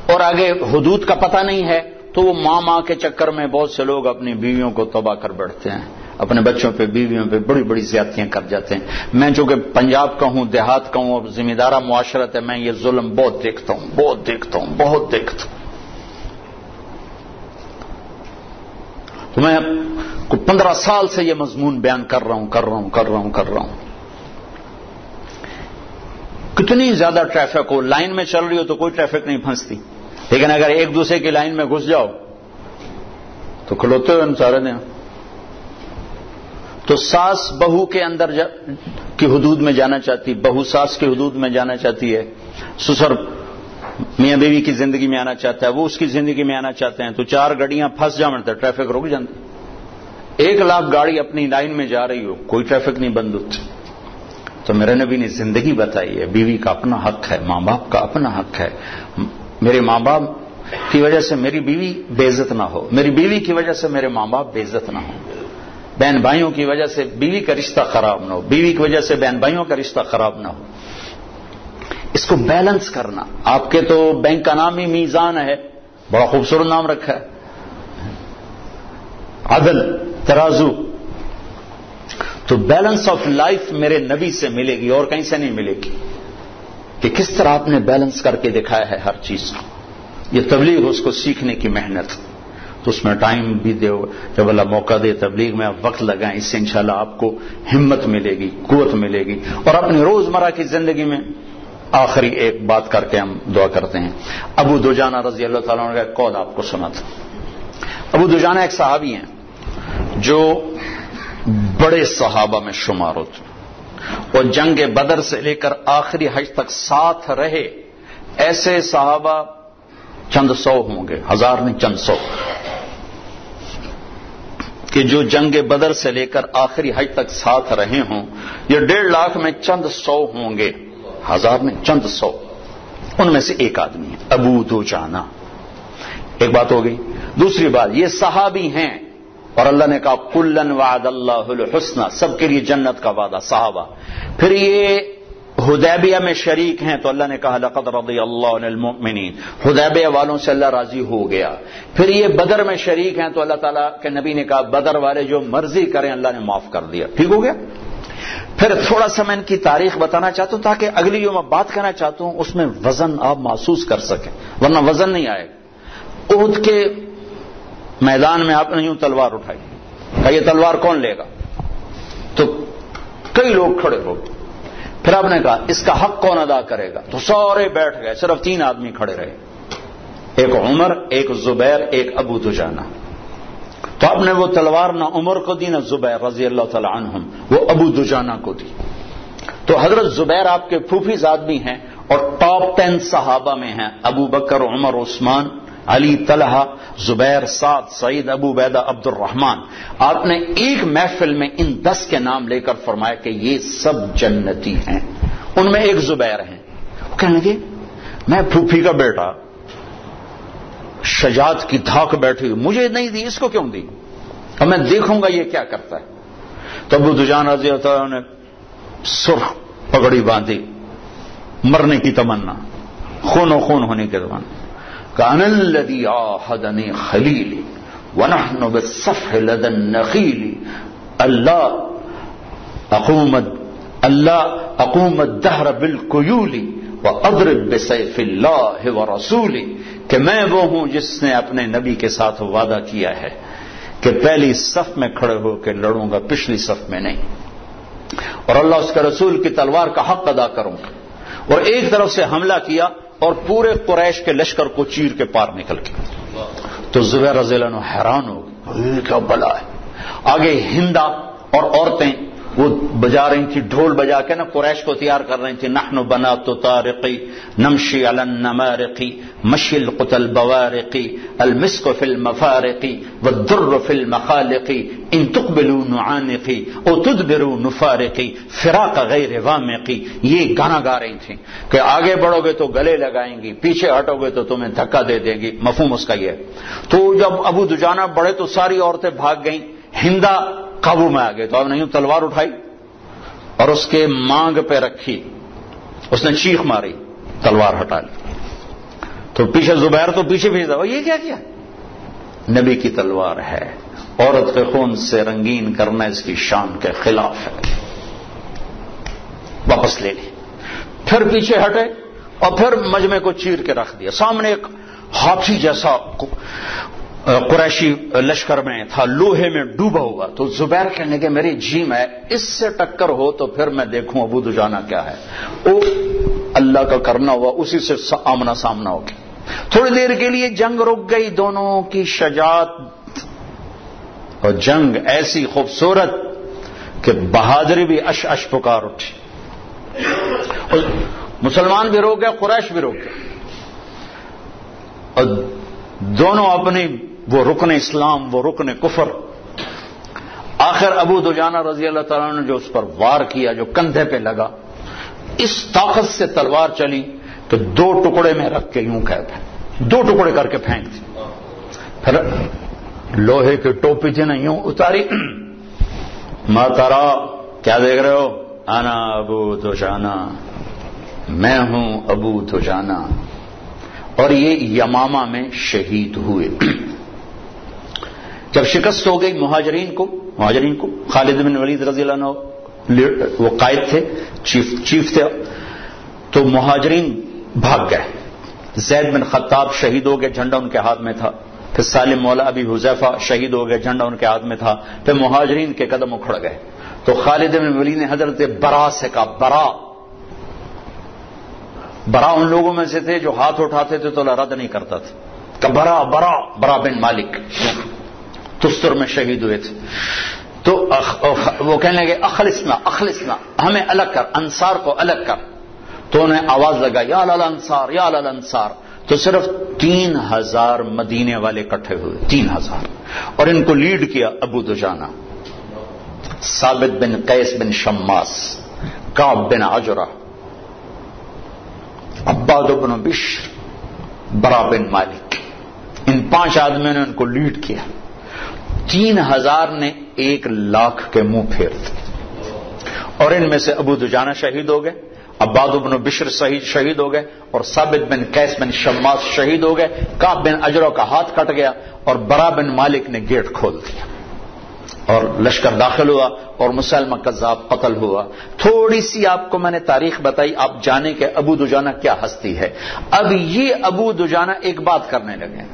اور آگے حدود کا پتہ نہیں ہے تو وہ ماں کے چکر میں بہت سے لوگ اپنی بیویوں کو تباہ کر بیٹھتے ہیں، اپنے بچوں پہ بیویوں پہ بڑی بڑی زیادتیاں کر جاتے ہیں. میں چونکہ پنجاب کا ہوں، دیہات کا ہوں اور ذمہ دارہ معاشرت ہے، میں یہ ظلم بہت دیکھتا ہوں بہت دیکھتا ہوں بہت دیکھتا ہوں. تو میں 15 سال سے یہ مضمون بیان کر رہا ہوں. کتنی زیادہ ٹریفک ہو، لائن میں چل رہی ہو تو کوئی ٹریفک نہیں پھنستی، لیکن اگر ایک دوسرے کی لائن میں گھس جاؤ تو کھلوتے ہوئے ہم سارے دیں. تو ساس بہو کے اندر کی حدود میں جانا چاہتی، بہو ساس کی حدود میں جانا چاہتی ہے، سسر میاں بیوی کی زندگی میں آنا چاہتا ہے، وہ اس کی زندگی میں آنا چاہتے ہیں. تو 4 گاڑیاں پھنس جاتے، ٹریفک رک جاتی. 1 لاکھ گاڑی اپنی لائن میں جا رہی ہو، کوئی ٹریفک نہیں بند ہوتی. تو میرے نبی نے زندگی بتائی ہے، بیوی کا اپنا حق ہے، ماں باپ کا اپنا حق ہے. میرے ماں باپ کی وجہ سے میری بیوی بے عزت نہ ہو، میری بیوی کی وجہ سے میرے ماں باپ بے عزت نہ ہو. بہن بھائیوں کی وجہ سے بیوی کا رشتہ خراب نہ ہو، بیوی کی وجہ سے بہن بھائیوں کا رشتہ خراب نہ ہو. اس کو بیلنس کرنا. آپ کے تو بینک کا نام ہی میزان ہے، بڑا خوبصورت نام رکھا ہے، عدل، ترازو. تو بیلنس آف لائف میرے نبی سے ملے گی اور کہیں سے نہیں ملے گی کہ کس طرح آپ نے بیلنس کر کے دکھایا ہے ہر چیز کو. یہ تبلیغ اس کو سیکھنے کی محنت، تو اس میں ٹائم بھی دے، جب اللہ موقع دے تبلیغ میں آپ وقت لگائیں، اس سے انشاءاللہ آپ کو ہمت ملے گی، قوت ملے گی. اور اپنی روزمرہ کی زندگی میں آخری ایک بات کر کے ہم دعا کرتے ہیں. ابو دجانہ رضی اللہ تعالیٰ عنہ کا ایک قول آپ کو سنا تھا. ابو دجانہ ایک صحابی ہیں جو بڑے صحابہ میں شمار ہوتے، اور جنگ بدر سے لے کر آخری حج تک ساتھ رہے. ایسے صحابہ چند سو ہوں گے، ہزار نہیں، چند سو، کہ جو جنگ بدر سے لے کر آخری حج تک ساتھ رہے ہوں. یہ 1.5 لاکھ میں چند سو ہوں گے، ہزار نہیں، چند سو. ان میں سے ایک آدمی ہے ابو دجانہ. ایک بات ہو گئی. دوسری بات، یہ صحابی ہیں اور اللہ نے کہا کلن وعد اللہ الحسنى، سب کے لیے جنت کا وعدہ صحابہ. پھر یہ حدیبیہ میں شریک ہیں تو اللہ نے کہا لقد رضی اللہ عن المؤمنین، حدیبیہ والوں سے اللہ راضی ہو گیا. پھر یہ بدر میں شریک ہیں تو اللہ تعالیٰ کے نبی نے کہا بدر والے جو مرضی کریں اللہ نے معاف کر دیا. ٹھیک ہو گیا. پھر تھوڑا سا میں ان کی تاریخ بتانا چاہتا ہوں تاکہ اگلی جو میں بات کرنا چاہتا ہوں اس میں وزن آپ محسوس کر سکیں، ورنہ وزن نہیں آئے گا. احد کے میدان میں آپ نے یوں تلوار اٹھائی، کہا یہ تلوار کون لے گا؟ تو کئی لوگ کھڑے ہو. پھر آپ نے کہا اس کا حق کون ادا کرے گا؟ تو سارے بیٹھ گئے، صرف 3 آدمی کھڑے رہے، ایک عمر، ایک زبیر، ایک ابو دجانہ. تو آپ نے وہ تلوار نہ عمر کو دی نہ زبیر رضی اللہ تعالی عنہم، وہ ابو دجانہ کو دی. تو حضرت زبیر آپ کے پھوپھی زاد بھی ہیں اور ٹاپ 10 صحابہ میں ہیں. ابو بکر، عمر، عثمان، علی، طلحہ، زبیر، سعد، سعید، ابو عبیدہ، عبد الرحمن. آپ نے ایک محفل میں ان 10 کے نام لے کر فرمایا کہ یہ سب جنتی ہیں. ان میں ایک زبیر ہیں. وہ کہنے لگے میں پھوپھی کا بیٹا، شجاعت کی دھاک بیٹھی ہوئی، مجھے نہیں دی، اس کو کیوں دی؟ اب میں دیکھوں گا یہ کیا کرتا ہے. تو ابو دجانہ رضی اللہ عنہ نے سرخ پگڑی باندھی، مرنے کی تمنا، خون و خون ہونے کی تمنا. کان الذی عاہدنی خلیلی ونحن بالصفح لدى النخیل اللہ اقوم الدہر بالقیول واضرب بسیف اللہ ورسولہ، کہ میں وہ ہوں جس نے اپنے نبی کے ساتھ وعدہ کیا ہے کہ پہلی صف میں کھڑے ہو کے لڑوں گا، پچھلی صف میں نہیں، اور اللہ اس کے رسول کی تلوار کا حق ادا کروں گا. اور ایک طرف سے حملہ کیا اور پورے قریش کے لشکر کو چیر کے پار نکل گیا. تو زبیر رضی اللہ عنہ حیران ہو گئے، کیا بلا ہے. آگے ہندا اور عورتیں وہ بجا رہی تھی، ڈھول بجا کے نا قریش کو تیار کر رہی تھی. نحن بنات طارقی نمشی علی النمارقی مشی القتل بوارقی المسک فی المفارقی والدر فی المخالقی ان تقبلوا نعانقی او تدبروا نفارقی فراق غیر وامقی. یہ گانا گا رہی تھیں کہ آگے بڑھو گے تو گلے لگائیں گی، پیچھے ہٹو گے تو تمہیں دھکا دے دیں گی. مفہوم اس کا یہ. تو جب ابو دجانہ بڑھے تو ساری عورتیں بھاگ گئیں. ہندا قابو میں آ گئے تو آپ نے یوں تلوار اٹھائی اور اس کے مانگ پہ رکھی، اس نے چیخ ماری، تلوار ہٹا لی. تو پیچھے زبیر تو پیچھے بھیجا، یہ کیا کیا؟ نبی کی تلوار ہے، عورت کے خون سے رنگین کرنا اس کی شان کے خلاف ہے. واپس لے لی. پھر پیچھے ہٹے اور پھر مجمع کو چیر کے رکھ دیا. سامنے ایک ہاتھی جیسا قریشی لشکر میں تھا، لوہے میں ڈوبا ہوا. تو زبیر کہنے کہ میری جی میں اس سے ٹکر ہو تو پھر میں دیکھوں ابو دجانہ کیا ہے. وہ اللہ کا کرنا ہوا، اسی سے آمنا سامنا ہو گیا. تھوڑی دیر کے لیے جنگ رک گئی. دونوں کی شجاعت اور جنگ ایسی خوبصورت کہ بہادری بھی اش اش پکار اٹھی. مسلمان بھی روک گئے، قریش بھی روک گئے، اور دونوں اپنی وہ رکن اسلام، وہ رکن کفر. آخر ابو دجانہ رضی اللہ تعالیٰ نے جو اس پر وار کیا، جو کندھے پہ لگا، اس طاقت سے تلوار چلی کہ 2 ٹکڑے میں رکھ کے یوں کہتے ہیں 2 ٹکڑے کر کے پھینک دی. پھر لوہے کی ٹوپی تھی نا یوں اتاری ما ترا، کیا دیکھ رہے ہو؟ انا ابو دجانہ، میں ہوں ابو دجانہ، اور یہ یمامہ میں شہید ہوئے۔ جب شکست ہو گئی مہاجرین کو خالد بن ولید رضی اللہ عنہ وہ قائد تھے، چیف تھے، تو مہاجرین بھاگ گئے۔ زید بن خطاب شہید ہو گئے، جھنڈا ان کے ہاتھ میں تھا۔ پھر سالم مولا ابی حذیفہ شہید ہو گئے، جھنڈا ان کے ہاتھ میں تھا۔ پھر مہاجرین کے قدم اکھڑ گئے، تو خالد بن ولید نے حضرت برا سے کہا، برا ان لوگوں میں سے تھے جو ہاتھ اٹھاتے تھے تو رد نہیں کرتا تھا، کہ برا بن مالک تستر میں شہید ہوئے تھے۔ تو وہ کہنے لگے اخلصنا، ہمیں الگ کر، انصار کو الگ کر۔ تو انہیں آواز لگا یا للانصار، یا للانصار، تو صرف 3000 مدینے والے اکٹھے ہوئے، 3000، اور ان کو لیڈ کیا ابو دجانہ، ثابت بن قیس بن شماس، کعب بن عجرہ، عباد بن بشر، برا بن مالک، ان 5 آدمیوں نے ان کو لیڈ کیا۔ 3000 نے 1,00,000 کے منہ پھیر دیے، اور ان میں سے ابو دجانہ شہید ہو گئے، عباد بن بشر شہید ہو گئے، اور ثابت بن قیس بن شماس شہید ہو گئے، کعب بن عجرہ کا ہاتھ کٹ گیا، اور برا بن مالک نے گیٹ کھول دیا، اور لشکر داخل ہوا، اور مسلمہ کذاب قتل ہوا۔ تھوڑی سی آپ کو میں نے تاریخ بتائی، آپ جانیں کہ ابو دجانہ کیا ہستی ہے۔ اب یہ ابو دجانہ ایک بات کرنے لگے،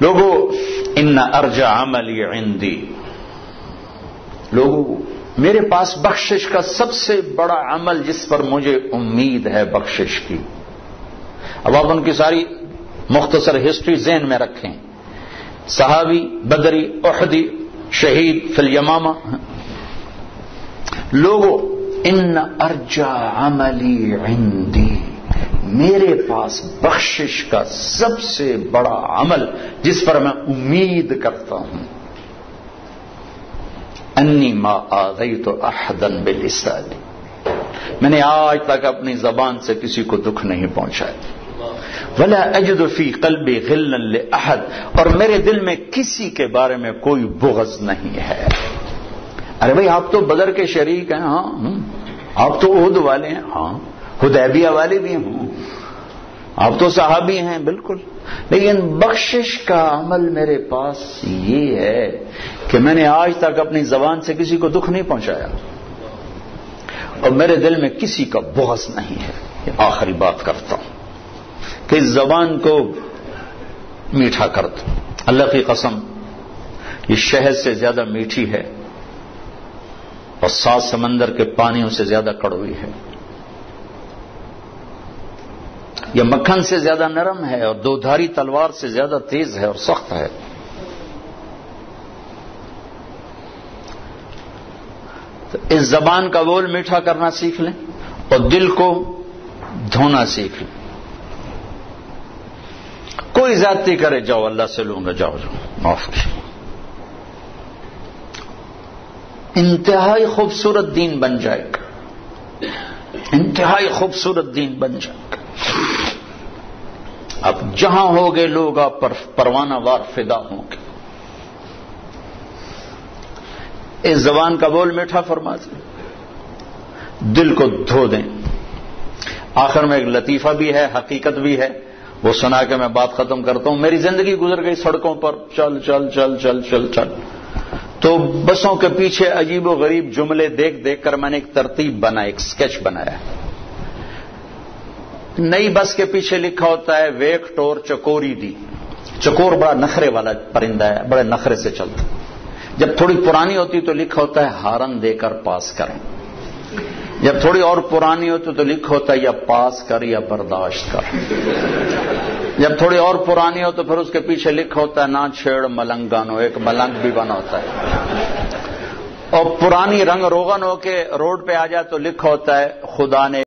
لوگو ان ارجع عملی عندی، لوگو میرے پاس بخشش کا سب سے بڑا عمل جس پر مجھے امید ہے بخشش کی۔ اب آپ ان کی ساری مختصر ہسٹری ذہن میں رکھیں، صحابی، بدری، احدی، شہید فی الیمامہ۔ لوگو ان ارجع عملی عندی، میرے پاس بخشش کا سب سے بڑا عمل جس پر میں امید کرتا ہوں، انی ما آذیت احدا بلسانی، میں نے آج تک اپنی زبان سے کسی کو دکھ نہیں پہنچایا، ولا اجد فی قلبی غلا لاحد، اور میرے دل میں کسی کے بارے میں کوئی بغض نہیں ہے۔ ارے بھائی آپ تو بدر کے شریک ہیں، ہاں، آپ تو احد والے ہیں، ہاں، حدیبیہ والے بھی ہوں، آپ تو صحابی ہیں بالکل، لیکن بخشش کا عمل میرے پاس یہ ہے کہ میں نے آج تک اپنی زبان سے کسی کو دکھ نہیں پہنچایا، اور میرے دل میں کسی کا بغض نہیں ہے۔ یہ آخری بات کرتا ہوں کہ اس زبان کو میٹھا کر دو، اللہ کی قسم یہ شہد سے زیادہ میٹھی ہے، اور 7 سمندر کے پانیوں سے زیادہ کڑوی ہے، یہ مکھن سے زیادہ نرم ہے، اور 2 دھاری تلوار سے زیادہ تیز ہے اور سخت ہے۔ تو اس زبان کا بول میٹھا کرنا سیکھ لیں، اور دل کو دھونا سیکھ لیں۔ کوئی زیادتی کرے، جاؤ اللہ سے لوں گا، جاؤ معاف کیجیے۔ انتہائی خوبصورت دین بن جائے گا، انتہائی خوبصورت دین بن جائے گا۔ اب جہاں ہوگے لوگ آپ پر پروانہ وار فدا ہوں گے۔ اس زبان کا بول میٹھا فرما دیں، دل کو دھو دیں۔ آخر میں ایک لطیفہ بھی ہے، حقیقت بھی ہے، وہ سنا کے میں بات ختم کرتا ہوں۔ میری زندگی گزر گئی سڑکوں پر، چل چل چل چل چل چل، تو بسوں کے پیچھے عجیب و غریب جملے دیکھ دیکھ کر میں نے ایک ترتیب بنا، ایک سکیچ بنایا۔ نئی بس کے پیچھے لکھا ہوتا ہے ویک ٹور چکوری دی، چکور بڑا نخرے والا پرندہ ہے، بڑے نخرے سے چلتا۔ جب تھوڑی پرانی ہوتی تو لکھا ہوتا ہے ہارن دے کر پاس کریں، جب تھوڑی اور پرانی ہوتی تو لکھا ہوتا ہے یا پاس کر یا برداشت کر، جب تھوڑی اور پرانی ہو تو پھر اس کے پیچھے لکھا ہوتا ہے نہ چھیڑ ملنگانو، ایک ملنگ بھی بنا ہوتا ہے، اور پرانی رنگ روغن ہو کے روڈ پہ آ جائے تو لکھا ہوتا ہے خدا نے